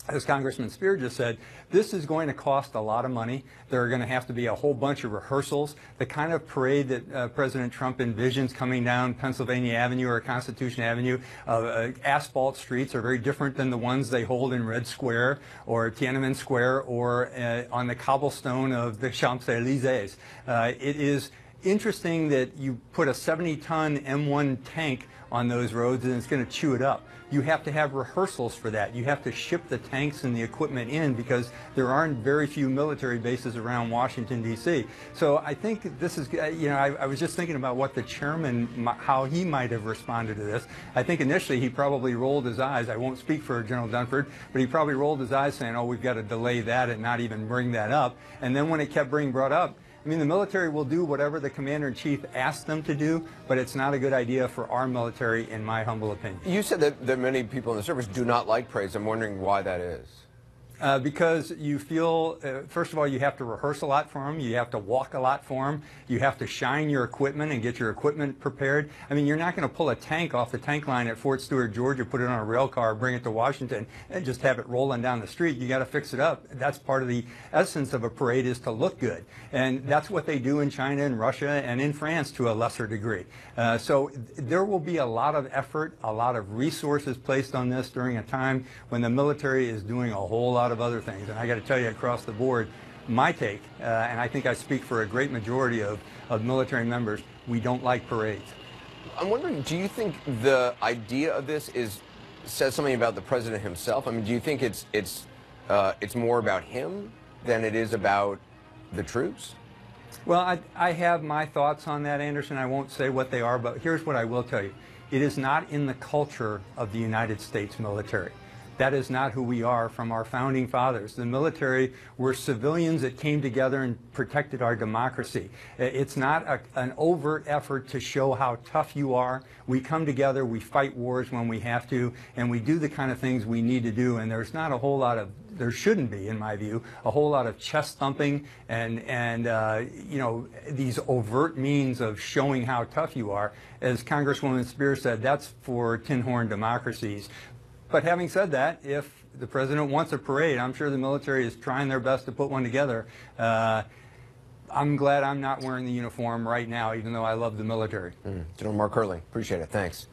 [SPEAKER 4] as Congressman Speier just said, this is going to cost a lot of money. There are going to have to be a whole bunch of rehearsals. The kind of parade that President Trump envisions coming down Pennsylvania Avenue or Constitution Avenue, asphalt streets are very different than the ones they hold in Red Square or Tiananmen Square or on the cobblestone of the Champs-Élysées. It is interesting that you put a 70-ton M1 tank on those roads and it's going to chew it up. You have to have rehearsals for that. You have to ship the tanks and the equipment in because there aren't very few military bases around Washington, D.C. So I think this is, you know, I was just thinking about what the chairman, how he might have responded to this. I think initially he probably rolled his eyes. I won't speak for General Dunford, but he probably rolled his eyes saying, oh, we've got to delay that and not even bring that up. And then when it kept being brought up, I mean, the military will do whatever the commander-in-chief asks them to do, but it's not a good idea for our military, in my humble opinion.
[SPEAKER 25] You said that many people in the service do not like parades. I'm wondering why that is.
[SPEAKER 4] Because you feel, first of all, you have to rehearse a lot for them. You have to walk a lot for them. You have to shine your equipment and get your equipment prepared. I mean, you're not going to pull a tank off the tank line at Fort Stewart, Georgia, put it on a rail car, bring it to Washington, and just have it rolling down the street. You got to fix it up. That's part of the essence of a parade, is to look good. And that's what they do in China and Russia and in France to a lesser degree. So there will be a lot of effort, a lot of resources placed on this during a time when the military is doing a whole lot of other things. And I got to tell you, across the board, my take, and I think I speak for a great majority of military members, we don't like parades.
[SPEAKER 25] I'm wondering, do you think the idea of this says something about the president himself? I mean, do you think it's more about him than it is about the troops?
[SPEAKER 4] Well, I have my thoughts on that, Anderson. I won't say what they are, but here's what I will tell you. It is not in the culture of the United States military. That is not who we are from our founding fathers. The military were civilians that came together and protected our democracy. It's not an overt effort to show how tough you are. We come together, we fight wars when we have to, and we do the kind of things we need to do. And there's not a whole lot of, there shouldn't be, in my view, a whole lot of chest thumping and you know, these overt means of showing how tough you are. As Congresswoman Speier said, that's for tin horn democracies. But having said that, if the president wants a parade, I'm sure the military is trying their best to put one together. I'm glad I'm not wearing the uniform right now, even though I love the military.
[SPEAKER 25] General Mark Hurley, appreciate it. Thanks.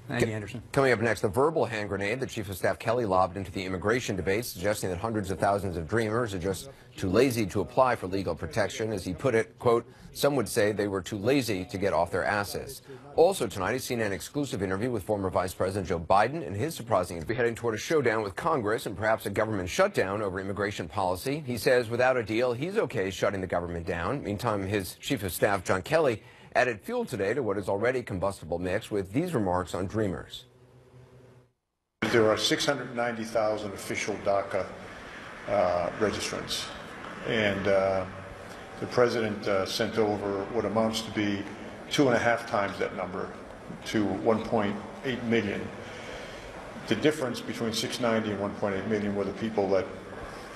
[SPEAKER 4] Thank you, Anderson.
[SPEAKER 25] Coming up next, the verbal hand grenade that Chief of Staff Kelly lobbed into the immigration debate, suggesting that hundreds of thousands of Dreamers are just too lazy to apply for legal protection. As he put it, quote, some would say they were too lazy to get off their asses. Also tonight, a CNN exclusive interview with former Vice President Joe Biden and his surprising to be heading toward a showdown with Congress and perhaps a government shutdown over immigration policy. He says without a deal, he's okay shutting the government down. Meantime, his Chief of Staff, John Kelly, added fuel today to what is already combustible mix with these remarks on Dreamers.
[SPEAKER 9] There are 690,000 official DACA registrants, and the president sent over what amounts to be 2.5 times that number to 1.8 million. The difference between 690 and 1.8 million were the people that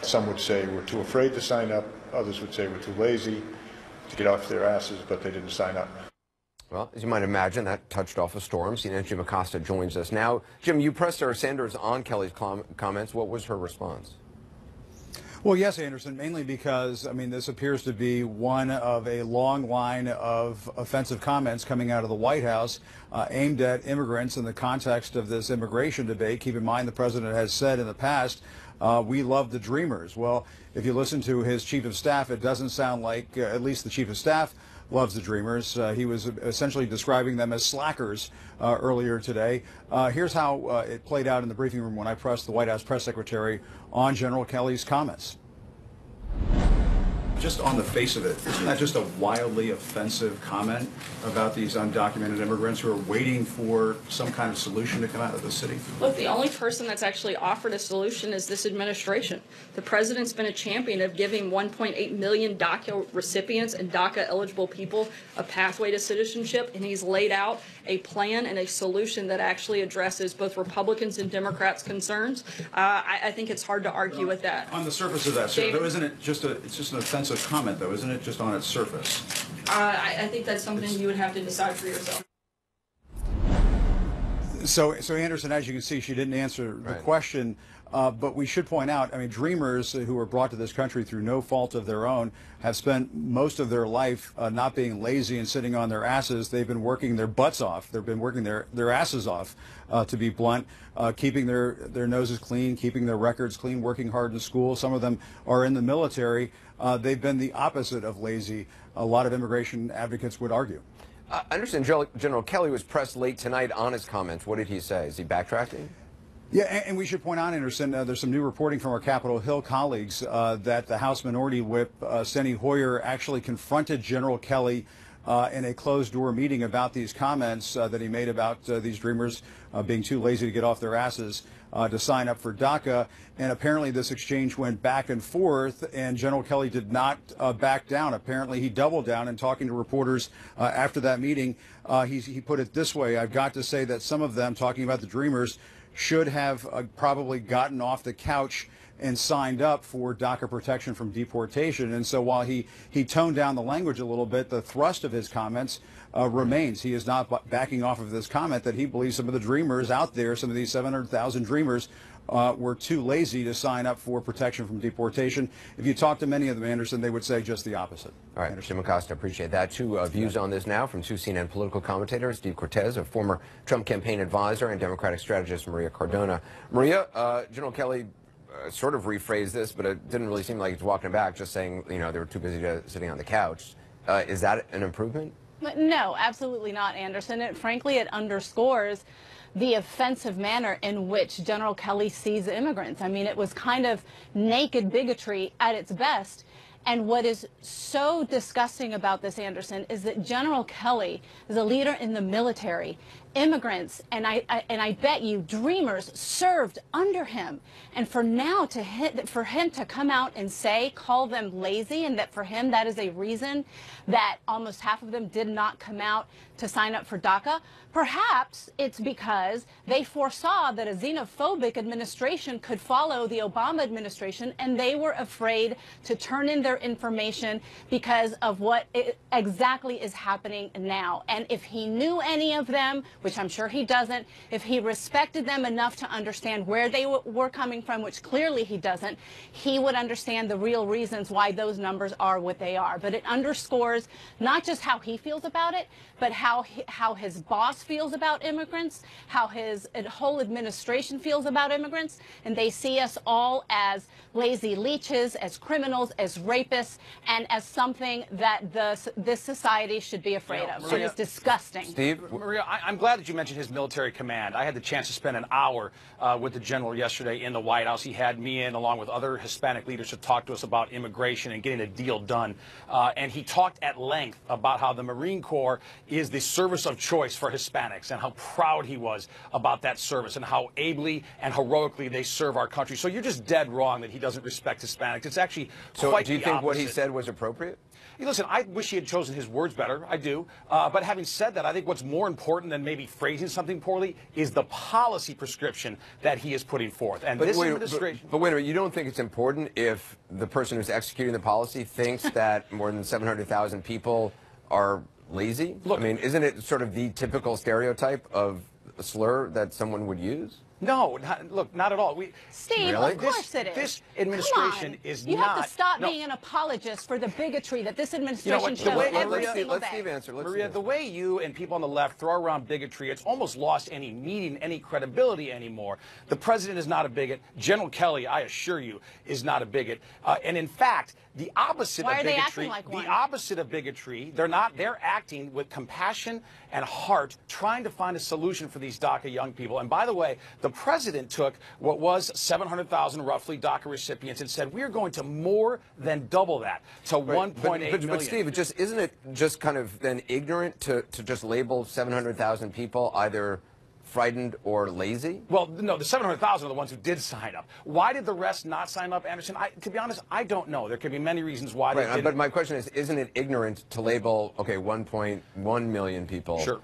[SPEAKER 9] some would say were too afraid to sign up, others would say were too lazy to get off their asses, but they didn't sign up.
[SPEAKER 25] Well, as you might imagine, that touched off a storm. CNN Jim Acosta joins us now. Jim, you pressed Sarah Sanders on Kelly's comments. What was her response?
[SPEAKER 3] Well, yes, Anderson, mainly because, I mean, this appears to be one of a long line of offensive comments coming out of the White House aimed at immigrants in the context of this immigration debate. Keep in mind, the president has said in the past, we love the Dreamers. Well, if you listen to his chief of staff, it doesn't sound like at least the chief of staff loves the Dreamers. He was essentially describing them as slackers earlier today. Here's how it played out in the briefing room when I pressed the White House press secretary on General Kelly's comments.
[SPEAKER 23] Just on the face of it, isn't that just a wildly offensive comment about these undocumented immigrants who are waiting for some kind of solution to come out of the city?
[SPEAKER 15] Look, the only person that's actually offered a solution is this administration. The president's been a champion of giving 1.8 million DACA recipients and DACA eligible people a pathway to citizenship, and he's laid out a plan and a solution that actually addresses both Republicans and Democrats' concerns. I think it's hard to argue with that.
[SPEAKER 23] On the surface of that, sir, though, isn't it just it's just an offensive comment, though, isn't it, just on its surface?
[SPEAKER 15] I think that's something you would have to decide for yourself.
[SPEAKER 3] So Anderson, as you can see, she didn't answer the question. But we should point out, I mean, Dreamers who were brought to this country through no fault of their own have spent most of their life not being lazy and sitting on their asses. They've been working their butts off. They've been working their asses off, to be blunt, keeping their noses clean, keeping their records clean, working hard in school. Some of them are in the military. They've been the opposite of lazy, a lot of immigration advocates would argue.
[SPEAKER 25] I understand General Kelly was pressed late tonight on his comments. What did he say? Is he backtracking?
[SPEAKER 3] Yeah, and we should point out, Anderson, there's some new reporting from our Capitol Hill colleagues that the House Minority Whip, Steny Hoyer, actually confronted General Kelly in a closed-door meeting about these comments that he made about these Dreamers being too lazy to get off their asses to sign up for DACA. And apparently this exchange went back and forth, and General Kelly did not back down. Apparently he doubled down, and talking to reporters after that meeting, he put it this way: I've got to say that some of them, talking about the Dreamers, should have probably gotten off the couch and signed up for DACA protection from deportation. And so while he toned down the language a little bit, the thrust of his comments remains. He is not backing off of this comment that he believes some of the Dreamers out there, some of these 700,000 Dreamers, were too lazy to sign up for protection from deportation. If you talk to many of them, Anderson, they would say just the opposite.
[SPEAKER 25] All right, Jim Acosta, appreciate that. Two views on this now from two CNN political commentators, Steve Cortez, a former Trump campaign advisor, and Democratic strategist Maria Cardona. Maria, General Kelly sort of rephrased this, but it didn't really seem like he's walking back, just saying, you know, they were too busy sitting on the couch. Is that an improvement?
[SPEAKER 8] No, absolutely not, Anderson. Frankly, it underscores the offensive manner in which General Kelly sees immigrants. I mean, it was kind of naked bigotry at its best. And what is so disgusting about this, Anderson, is that General Kelly is a leader in the military. Immigrants, and I bet you Dreamers, served under him. And for him to come out and say, call them lazy, and that for him that is a reason that almost half of them did not come out to sign up for DACA. Perhaps it's because they foresaw that a xenophobic administration could follow the Obama administration, and they were afraid to turn in their information because of what exactly is happening now. And if he knew any of them, which I'm sure he doesn't, if he respected them enough to understand where they were coming from, which clearly he doesn't, he would understand the real reasons why those numbers are what they are. But it underscores not just how he feels about it, but how his boss feels about immigrants, how his whole administration feels about immigrants, and they see us all as lazy leeches, as criminals, as rapists, and as something that this society should be afraid of. So it's disgusting.
[SPEAKER 25] Steve?
[SPEAKER 11] Maria, I'm glad that you mentioned his military command. I had the chance to spend an hour with the general yesterday in the White House. He had me in, along with other Hispanic leaders, to talk to us about immigration and getting a deal done. And he talked at length about how the Marine Corps is the service of choice for Hispanics and how proud he was about that service and how ably and heroically they serve our country. So you're just dead wrong that he doesn't respect Hispanics. It's actually quite
[SPEAKER 25] do you
[SPEAKER 11] the
[SPEAKER 25] think what he
[SPEAKER 11] opposite.
[SPEAKER 25] said was appropriate?
[SPEAKER 11] Listen, I wish he had chosen his words better. I do. But having said that, I think what's more important than maybe phrasing something poorly is the policy prescription that he is putting forth. And this administration...
[SPEAKER 25] But wait a minute, you don't think it's important if the person who's executing the policy thinks that more than 700,000 people are lazy? Look, I mean, isn't it sort of the typical stereotype of a slur that someone would use?
[SPEAKER 11] No, look, not at all.
[SPEAKER 8] Steve,
[SPEAKER 25] really?
[SPEAKER 8] of course it is.
[SPEAKER 11] This administration is
[SPEAKER 8] you
[SPEAKER 11] not...
[SPEAKER 8] have to stop being an apologist for the bigotry that this administration shows every single day.
[SPEAKER 11] Maria, the way you and people on the left throw around bigotry, it's almost lost any meaning, any credibility anymore. The president is not a bigot. General Kelly, I assure you, is not a bigot. And in fact, the opposite of bigotry, they're acting with compassion and heart, trying to find a solution for these DACA young people. And by the way, the president took what was 700,000 roughly DACA recipients and said, we're going to more than double that to 1.8 million.
[SPEAKER 25] But Steve, isn't it just kind of then ignorant to just label 700,000 people either frightened or lazy?
[SPEAKER 11] Well, no, the 700,000 are the ones who did sign up. Why did the rest not sign up, Anderson? To be honest, I don't know. There could be many reasons why they didn't.
[SPEAKER 25] But my question is, isn't it ignorant to label, okay, 1.1 million people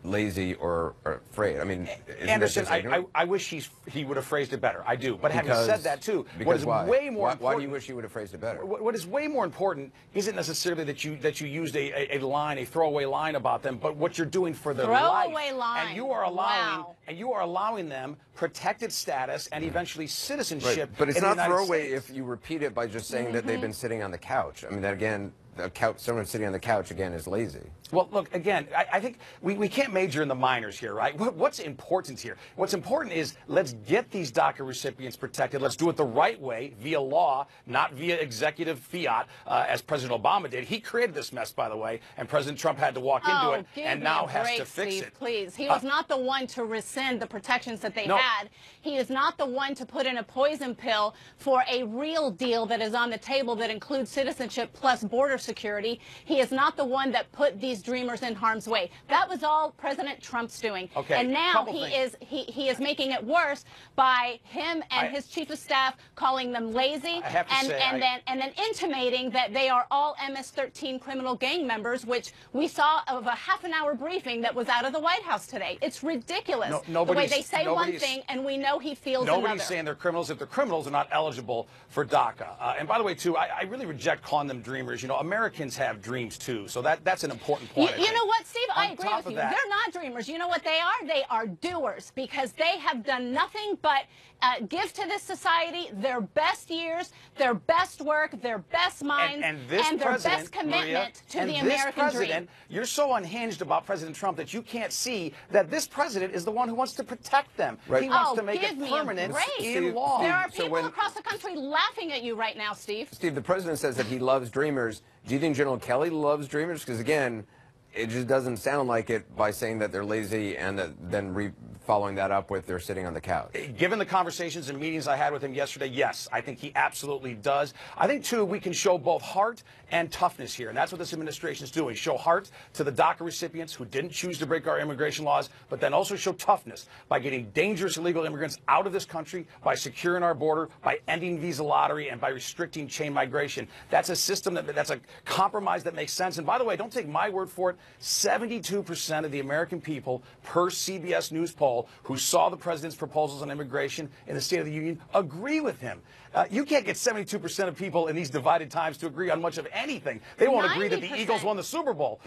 [SPEAKER 25] lazy or afraid? I mean,
[SPEAKER 11] Anderson, I wish he would have phrased it better. I do. But having said that, too, what is way more important...
[SPEAKER 25] Why do you wish he would have phrased it better?
[SPEAKER 11] What is way more important isn't necessarily that you used a line, a throwaway line about them, but what you're doing for their life.
[SPEAKER 8] Throwaway line.
[SPEAKER 11] And you are allowing them protected status and eventually citizenship.
[SPEAKER 25] Right. But it's
[SPEAKER 11] in the
[SPEAKER 25] not
[SPEAKER 11] United
[SPEAKER 25] throwaway
[SPEAKER 11] States.
[SPEAKER 25] if you repeat it by just saying that they've been sitting on the couch. I mean, that again... someone sitting on the couch, again, is lazy.
[SPEAKER 11] Well, look, again, I think we can't major in the minors here, right? What's important here? What's important is let's get these DACA recipients protected. Let's do it the right way, via law, not via executive fiat, as President Obama did. He created this mess, by the way, and President Trump had to walk into it and now has to fix it.
[SPEAKER 8] Please. He was not the one to rescind the protections that they had. He is not the one to put in a poison pill for a real deal that is on the table that includes citizenship plus border security. He is not the one that put these dreamers in harm's way. That was all President Trump's doing.
[SPEAKER 11] Okay,
[SPEAKER 8] and now he is making it worse by him and his chief of staff calling them lazy and then intimating that they are all MS-13 criminal gang members, which we saw of a half-an-hour briefing that was out of the White House today. It's ridiculous the way they say one thing and we know he feels another.
[SPEAKER 11] Nobody's saying they're criminals. If they're criminals, they're not eligible for DACA. And by the way, too, I really reject calling them dreamers. You know, Americans have dreams, too. So that's an important point.
[SPEAKER 8] You know what, Steve? I agree with you.
[SPEAKER 11] That,
[SPEAKER 8] they're not dreamers. You know what they are? They are doers, because they have done nothing but give to this society their best years, their best work, their best minds, and their best commitment to the American dream.
[SPEAKER 11] You're so unhinged about President Trump that you can't see that this president is the one who wants to protect them.
[SPEAKER 25] Right.
[SPEAKER 11] He wants to make it permanent in law.
[SPEAKER 8] There are people across the country laughing at you right now, Steve.
[SPEAKER 25] Steve, the president says that he loves dreamers. Do you think General Kelly loves dreamers? Because, again, it just doesn't sound like it by saying that they're lazy and then following that up with they're sitting on the couch.
[SPEAKER 11] Given the conversations and meetings I had with him yesterday, yes, I think he absolutely does. I think, too, we can show both heart and toughness here, and that's what this administration is doing. Show heart to the DACA recipients who didn't choose to break our immigration laws, but then also show toughness by getting dangerous illegal immigrants out of this country, by securing our border, by ending visa lottery, and by restricting chain migration. That's a system that's a compromise that makes sense. And by the way, don't take my word for it. 72% of the American people, per CBS News poll, who saw the president's proposals on immigration in the State of the Union agree with him. You can't get 72% of people in these divided times to agree on much of anything. They won't agree that the Eagles won the Super Bowl,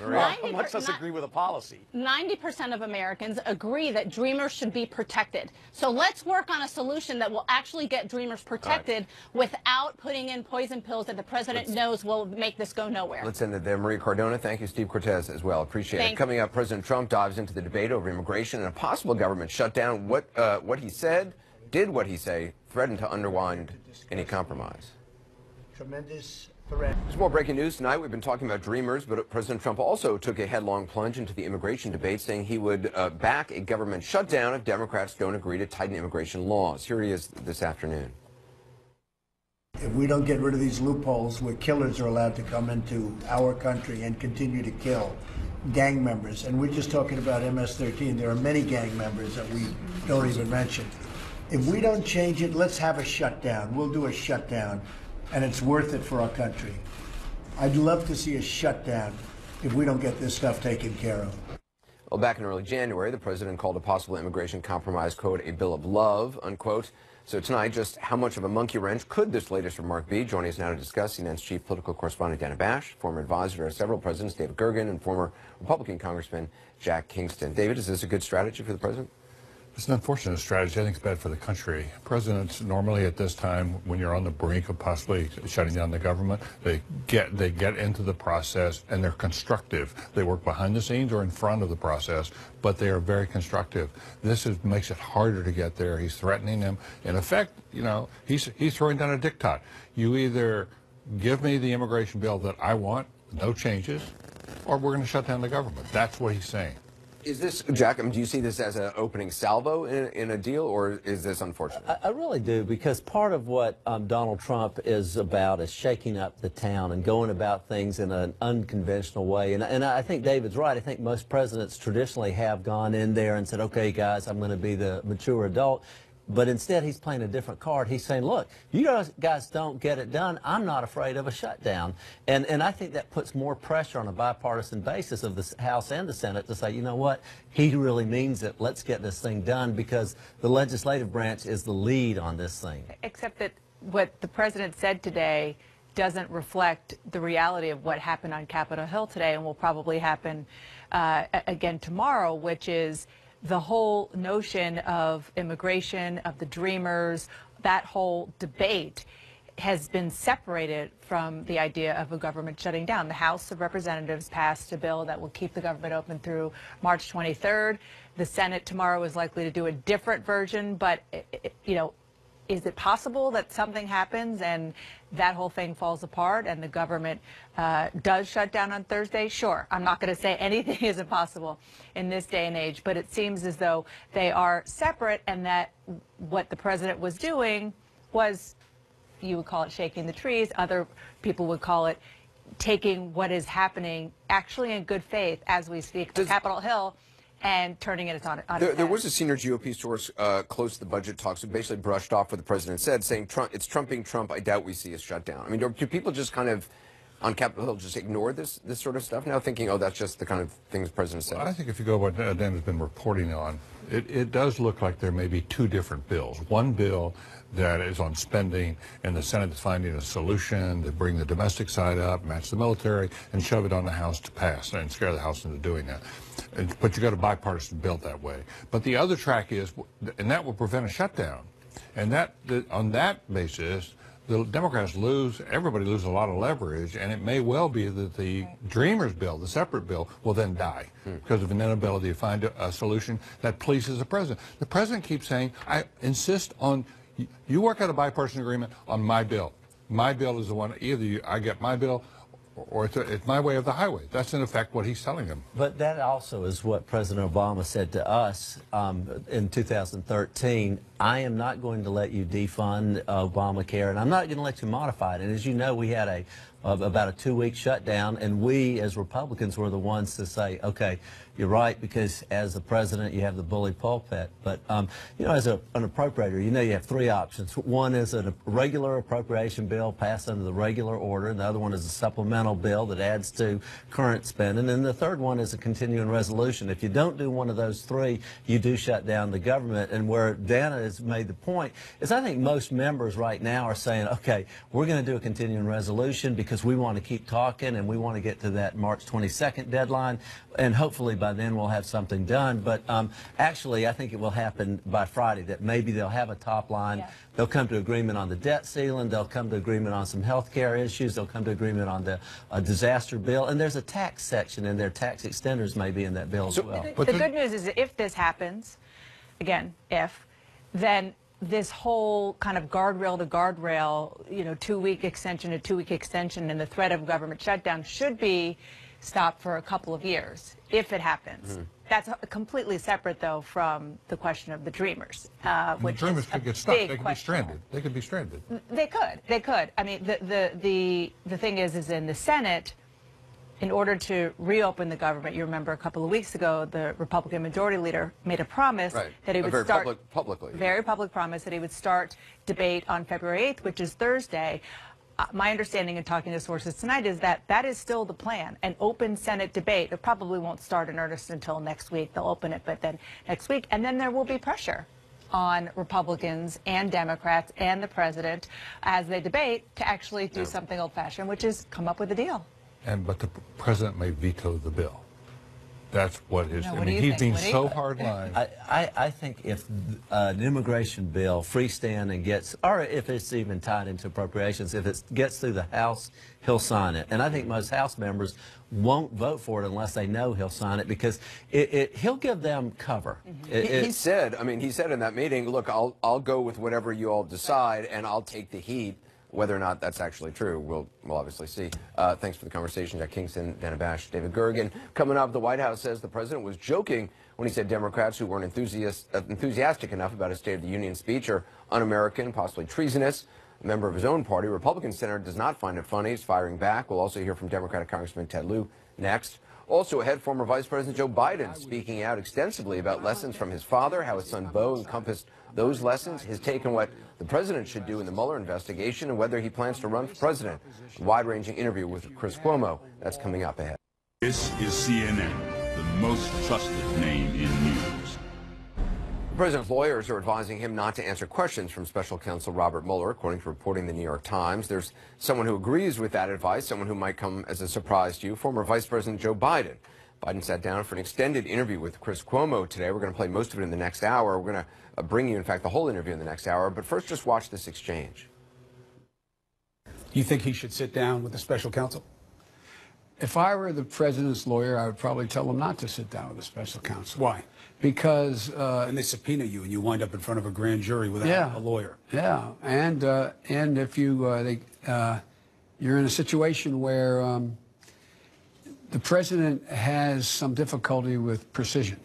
[SPEAKER 11] much less agree with a policy.
[SPEAKER 8] 90% of Americans agree that Dreamers should be protected. So let's work on a solution that will actually get Dreamers protected without putting in poison pills that the president knows will make this go nowhere.
[SPEAKER 25] Let's end it there. Maria Cardona, thank you. Steve Cortez as well. Appreciate it. Coming up, President Trump dives into the debate over immigration and a possible government shutdown. What he said, did what he say, threatened to unwind any compromise.
[SPEAKER 6] Tremendous threat.
[SPEAKER 25] There's more breaking news tonight. We've been talking about Dreamers, but President Trump also took a headlong plunge into the immigration debate, saying he would back a government shutdown if Democrats don't agree to tighten immigration laws. Here he is this afternoon.
[SPEAKER 6] If we don't get rid of these loopholes where killers are allowed to come into our country and continue to kill gang members, and we're just talking about MS-13, there are many gang members that we don't even mention. If we don't change it, let's have a shutdown. We'll do a shutdown, and it's worth it for our country. I'd love to see a shutdown if we don't get this stuff taken care of.
[SPEAKER 25] Well, back in early January, the president called a possible immigration compromise, quote, a bill of love, unquote. So tonight, just how much of a monkey wrench could this latest remark be? Joining us now to discuss, CNN's chief political correspondent Dana Bash, former advisor to several presidents, David Gergen, and former Republican Congressman Jack Kingston. David, is this a good strategy for the president?
[SPEAKER 7] It's an unfortunate strategy. I think it's bad for the country. Presidents normally at this time, when you're on the brink of possibly shutting down the government, they get into the process and they're constructive. They work behind the scenes or in front of the process, but they are very constructive. This makes it harder to get there. He's threatening them. In effect, you know, he's throwing down a diktat. You either give me the immigration bill that I want, no changes, or we're going to shut down the government. That's what he's saying.
[SPEAKER 25] Is this, Jack, do you see this as an opening salvo in a deal, or is this unfortunate?
[SPEAKER 12] I really do, because part of what Donald Trump is about is shaking up the town and going about things in an unconventional way. And I think David's right. I think most presidents traditionally have gone in there and said, okay, guys, I'm going to be the mature adult. But instead, he's playing a different card. He's saying, look, you guys don't get it done. I'm not afraid of a shutdown. And I think that puts more pressure on a bipartisan basis of the House and the Senate to say, you know what, he really means it. Let's get this thing done, because the legislative branch is the lead on this thing.
[SPEAKER 13] Except that what the president said today doesn't reflect the reality of what happened on Capitol Hill today and will probably happen again tomorrow, which is the whole notion of immigration, of the Dreamers, that whole debate has been separated from the idea of a government shutting down. The House of Representatives passed a bill that will keep the government open through March 23rd. The Senate tomorrow is likely to do a different version, but, you know, is it possible that something happens and that whole thing falls apart and the government does shut down on Thursday? Sure. I'm not going to say anything is impossible in this day and age, but it seems as though they are separate, and that what the president was doing was, you would call it shaking the trees. Other people would call it taking what is happening actually in good faith as we speak on Capitol Hill and turning it on its head.
[SPEAKER 25] There was a senior GOP source close to the budget talks who basically brushed off what the president said, saying it's Trump being Trump. I doubt we see a shutdown. I mean, do people just kind of on Capitol Hill just ignore this sort of stuff now, thinking, oh, that's just the kind of things the president said?
[SPEAKER 7] Well, I think if you go what Dan has been reporting on, it does look like there may be two different bills. One bill that is on spending, and the Senate is finding a solution to bring the domestic side up, match the military, and shove it on the House to pass, and scare the House into doing that. But you got a bipartisan bill that way. But the other track is, and that will prevent a shutdown. And on that basis, the Democrats everybody loses a lot of leverage, and it may well be that the Dreamers bill, the separate bill, will then die because of an inability to find a solution that pleases the president. The president keeps saying, I insist on, you work out a bipartisan agreement on my bill. My bill is the one, either I get my bill or it's my way or the highway. That's in effect what he's telling them.
[SPEAKER 12] But that also is what President Obama said to us in 2013. I am not going to let you defund Obamacare, and I'm not going to let you modify it. And as you know, we had about a 2-week shutdown, and we as Republicans were the ones to say, okay, you're right, because as the president, you have the bully pulpit. But, you know, as an appropriator, you know you have 3 options. One is a regular appropriation bill passed under the regular order, and the other one is a supplemental bill that adds to current spending, and the third one is a continuing resolution. If you don't do one of those 3, you do shut down the government. And where Dana has made the point is I think most members right now are saying, okay, we're going to do a continuing resolution because we want to keep talking and we want to get to that March 22nd deadline, and hopefully by then we'll have something done. But actually, I think it will happen by Friday, that maybe they'll have a top line. Yeah. They'll come to agreement on the debt ceiling. They'll come to agreement on some health care issues. They'll come to agreement on the disaster bill. And there's a tax section in there. Tax extenders may be in that bill as well.
[SPEAKER 13] The good news is that if this happens, again, then this whole kind of guardrail to guardrail, you know, 2-week extension to 2-week extension, and the threat of government shutdown should be stopped for a couple of years, if it happens. Mm-hmm. That's completely separate, though, from the question of the Dreamers, which
[SPEAKER 7] the Dreamers could get stuck. They could be stranded. They could be stranded.
[SPEAKER 13] They could. They could. I mean, the thing is in the Senate, in order to reopen the government, you remember a couple of weeks ago, the Republican Majority Leader made a promise that he would start very public promise that he would start debate on February 8th, which is Thursday. My understanding in talking to sources tonight is that that is still the plan, an open Senate debate. It probably won't start in earnest until next week. They'll open it, but then next week. And then there will be pressure on Republicans and Democrats and the president as they debate to actually do something old-fashioned, which is come up with a deal.
[SPEAKER 7] But the president may veto the bill. That's what his, I mean, he's being so hardline.
[SPEAKER 12] I think if an immigration bill freestand and gets, or if it's even tied into appropriations, if it gets through the House, he'll sign it. And I think most House members won't vote for it unless they know he'll sign it, because he'll give them cover.
[SPEAKER 25] Mm-hmm. He said, I mean, he said in that meeting, look, I'll go with whatever you all decide, and I'll take the heat. Whether or not that's actually true, we'll obviously see. Thanks for the conversation, Jack Kingston, Dana Bash, David Gergen. Coming up, the White House says the president was joking when he said Democrats who weren't enthusiastic enough about his State of the Union speech are un-American, possibly treasonous. A member of his own party, Republican Senator, does not find it funny. He's firing back. We'll also hear from Democratic Congressman Ted Lieu next. Also ahead, former Vice President Joe Biden speaking out extensively about lessons from his father, how his son Beau encompassed those lessons, his take on what the president should do in the Mueller investigation, and whether he plans to run for president. A wide-ranging interview with Chris Cuomo. That's coming up ahead.
[SPEAKER 1] This is CNN, the most trusted name in news.
[SPEAKER 25] The president's lawyers are advising him not to answer questions from special counsel Robert Mueller, according to reporting the New York Times. There's someone who agrees with that advice, someone who might come as a surprise to you, former Vice President Joe Biden. Biden sat down for an extended interview with Chris Cuomo today. We're going to play most of it in the next hour. We're going to bring you, in fact, the whole interview in the next hour. But first, just watch this exchange.
[SPEAKER 2] You think he should sit down with the special counsel?
[SPEAKER 16] If I were the president's lawyer, I would probably tell him not to sit down with the special counsel.
[SPEAKER 2] Why?
[SPEAKER 16] Because
[SPEAKER 2] and they subpoena you, and you wind up in front of a grand jury without a lawyer.
[SPEAKER 16] Yeah, and if you you're in a situation where the president has some difficulty with precision.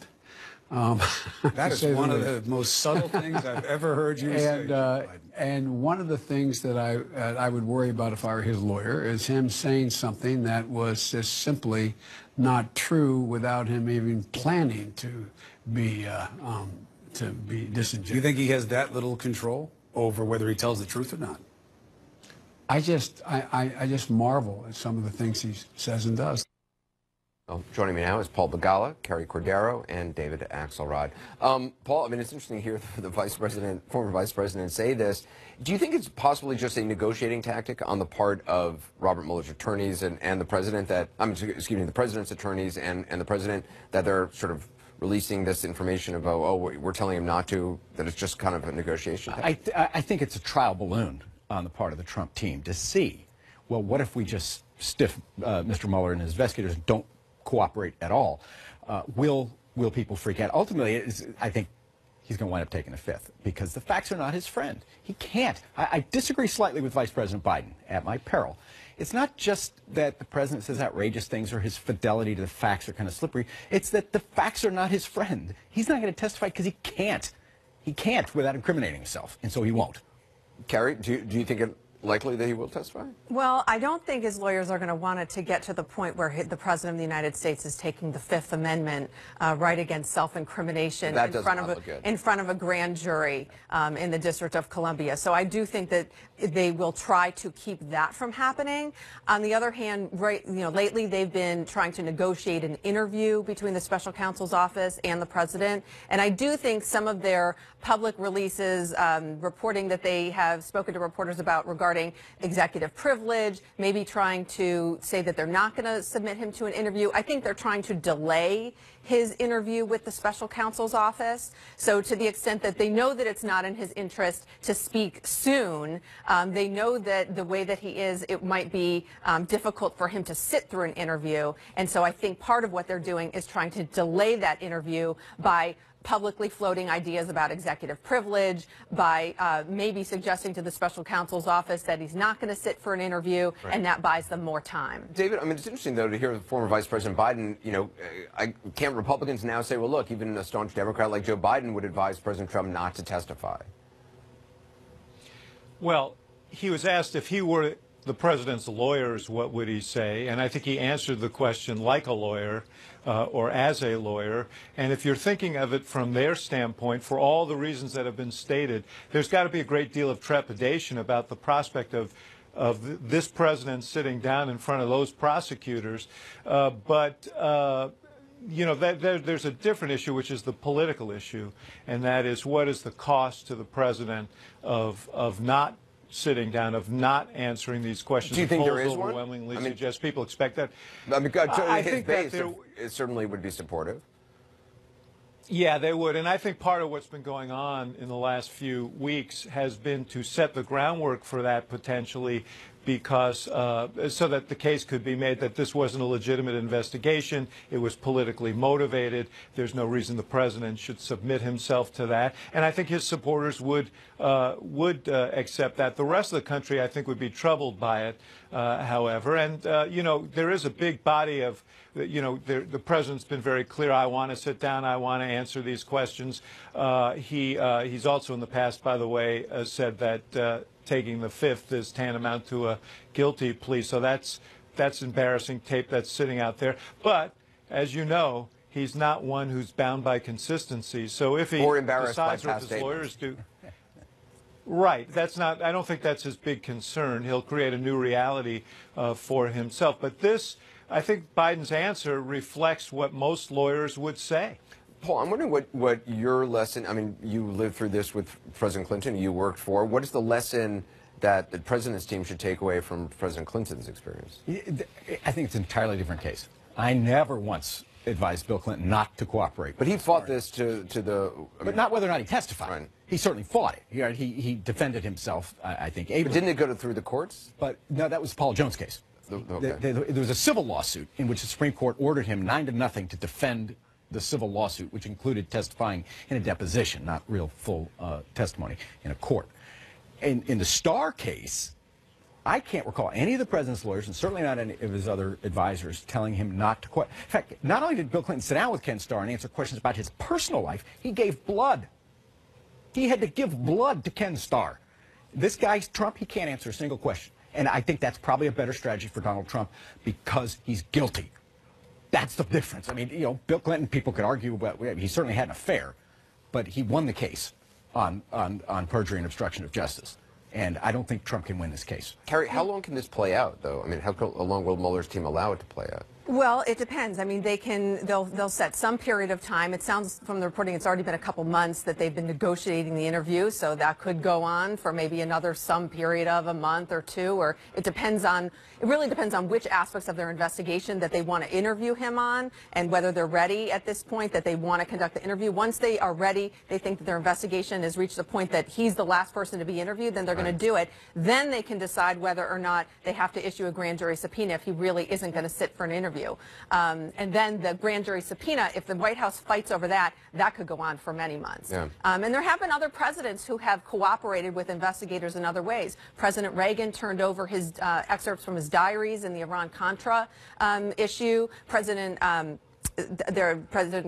[SPEAKER 2] That is one of the most subtle things I've ever heard you say.
[SPEAKER 16] And one of the things that I would worry about if I were his lawyer is him saying something that was just simply not true without him even planning to be disingenuous.
[SPEAKER 2] Do you think he has that little control over whether he tells the truth or not?
[SPEAKER 16] I just marvel at some of the things he says and does.
[SPEAKER 25] Well, joining me now is Paul Begala, Kerry Cordero, and David Axelrod. Paul, I mean, it's interesting to hear the former vice president say this. Do you think it's possibly just a negotiating tactic on the part of Robert Mueller's attorneys and the president that, the president's attorneys and the president, that they're sort of releasing this information about, oh, we're telling him not to, that it's just kind of a negotiation tactic?
[SPEAKER 17] I think it's a trial balloon on the part of the Trump team to see, well, what if we just stiff Mr. Mueller and his investigators don't cooperate at all? Will people freak out? Ultimately, I think he's going to wind up taking the fifth because the facts are not his friend. He can't. I disagree slightly with Vice President Biden at my peril. It's not just that the president says outrageous things or his fidelity to the facts are kind of slippery. It's that the facts are not his friend. He's not going to testify because he can't. He can't without incriminating himself, and so he won't.
[SPEAKER 25] Carrie, do you think it likely that he will testify?
[SPEAKER 10] Well, I don't think his lawyers are going to want it to get to the point where the President of the United States is taking the Fifth Amendment right against self-incrimination in front of a grand jury in the District of Columbia. So I do think that they will try to keep that from happening. On the other hand, lately they've been trying to negotiate an interview between the special counsel's office and the president. And I do think some of their public releases reporting that they have spoken to reporters about regarding executive privilege, maybe trying to say that they're not going to submit him to an interview. I think they're trying to delay his interview with the special counsel's office. So to the extent that they know that it's not in his interest to speak soon, they know that the way that he is, it might be difficult for him to sit through an interview. And so I think part of what they're doing is trying to delay that interview by publicly floating ideas about executive privilege, by maybe suggesting to the special counsel's office that he's not going to sit for an interview, and that buys them more time.
[SPEAKER 25] David, I mean, it's interesting, though, to hear former Vice President Biden, can't Republicans now say, well, look, even a staunch Democrat like Joe Biden would advise President Trump not to testify?
[SPEAKER 14] Well, he was asked if he were the president's lawyers, what would he say? And I think he answered the question like a lawyer or as a lawyer. And if you're thinking of it from their standpoint, for all the reasons that have been stated, there's got to be a great deal of trepidation about the prospect of this president sitting down in front of those prosecutors. There's a different issue, which is the political issue, and that is what is the cost to the president of not sitting down, of not answering these questions.
[SPEAKER 25] Do you think there is
[SPEAKER 14] one? Overwhelmingly suggest people expect that.
[SPEAKER 25] I mean,
[SPEAKER 14] I
[SPEAKER 25] his
[SPEAKER 14] think
[SPEAKER 25] base
[SPEAKER 14] that
[SPEAKER 25] it certainly would be supportive.
[SPEAKER 14] Yeah, they would. And I think part of what's been going on in the last few weeks has been to set the groundwork for that potentially, because so that the case could be made that this wasn't a legitimate investigation, it was politically motivated. There's no reason the president should submit himself to that. And I think his supporters would accept that. The rest of the country, I think, would be troubled by it, however. And, there is a big body of, the president's been very clear, I want to sit down, I want to answer these questions. He's also in the past, by the way, said that taking the fifth is tantamount to a guilty plea. So that's embarrassing tape that's sitting out there. But, as you know, he's not one who's bound by consistency. So if he decides what his lawyers do... Right. I don't think that's his big concern. He'll create a new reality for himself. But this, I think Biden's answer reflects what most lawyers would say.
[SPEAKER 25] Paul, I'm wondering what your lesson, I mean, you lived through this with President Clinton, you worked for. What is the lesson that the president's team should take away from President Clinton's experience?
[SPEAKER 17] I think it's an entirely different case. I never once advised Bill Clinton not to cooperate.
[SPEAKER 25] But he fought this to the...
[SPEAKER 17] But not whether or not he testified. Right. He certainly fought it. He defended himself, I think, ably.
[SPEAKER 25] But didn't it go through the courts?
[SPEAKER 17] But no, that was Paul Jones' case.
[SPEAKER 25] Okay.
[SPEAKER 17] There was a civil lawsuit in which the Supreme Court ordered him 9-0 to defend the civil lawsuit, which included testifying in a deposition, not real full testimony in a court. In the Starr case, I can't recall any of the president's lawyers, and certainly not any of his other advisors, telling him not to quit. In fact, not only did Bill Clinton sit down with Ken Starr and answer questions about his personal life, he gave blood. He had to give blood to Ken Starr. This guy, Trump, he can't answer a single question. And I think that's probably a better strategy for Donald Trump because he's guilty. That's the difference. I mean, Bill Clinton, people could argue about, he certainly had an affair, but he won the case on perjury and obstruction of justice. And I don't think Trump can win this case.
[SPEAKER 25] Carrie, how long can this play out, though? I mean, how long will Mueller's team allow it to play out?
[SPEAKER 10] Well, it depends. I mean, they'll set some period of time. It sounds from the reporting it's already been a couple months that they've been negotiating the interview, so that could go on for maybe some period of a month or two, or it really depends on which aspects of their investigation that they want to interview him on and whether they're ready at this point that they want to conduct the interview. Once they are ready, they think that their investigation has reached the point that he's the last person to be interviewed, then they're going to do it. Then they can decide whether or not they have to issue a grand jury subpoena if he really isn't going to sit for an interview. interview. And then the grand jury subpoena, if the White House fights over that, that could go on for many months.
[SPEAKER 25] Yeah.
[SPEAKER 10] And there have been other presidents who have cooperated with investigators in other ways. President Reagan turned over his excerpts from his diaries in the Iran-Contra issue. President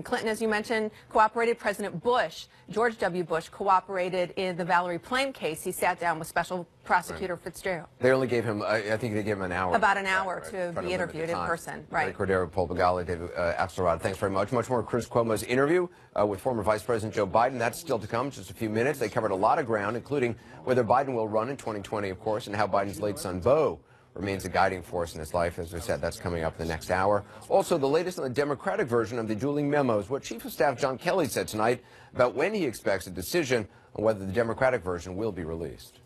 [SPEAKER 10] Clinton, as you mentioned, cooperated. President Bush, George W. Bush, cooperated in the Valerie Plame case. He sat down with Special Prosecutor Fitzgerald.
[SPEAKER 25] They only gave him, I think they gave him an hour.
[SPEAKER 10] About an hour to be interviewed in person. Right.
[SPEAKER 25] Cordero, Paul Begala, David Axelrod, thanks very much. Much more Chris Cuomo's interview with former Vice President Joe Biden. That's still to come, just a few minutes. They covered a lot of ground, including whether Biden will run in 2020, of course, and how Biden's late son, Beau, remains a guiding force in his life. As I said, that's coming up in the next hour. Also, the latest on the Democratic version of the dueling memos, what Chief of Staff John Kelly said tonight about when he expects a decision on whether the Democratic version will be released.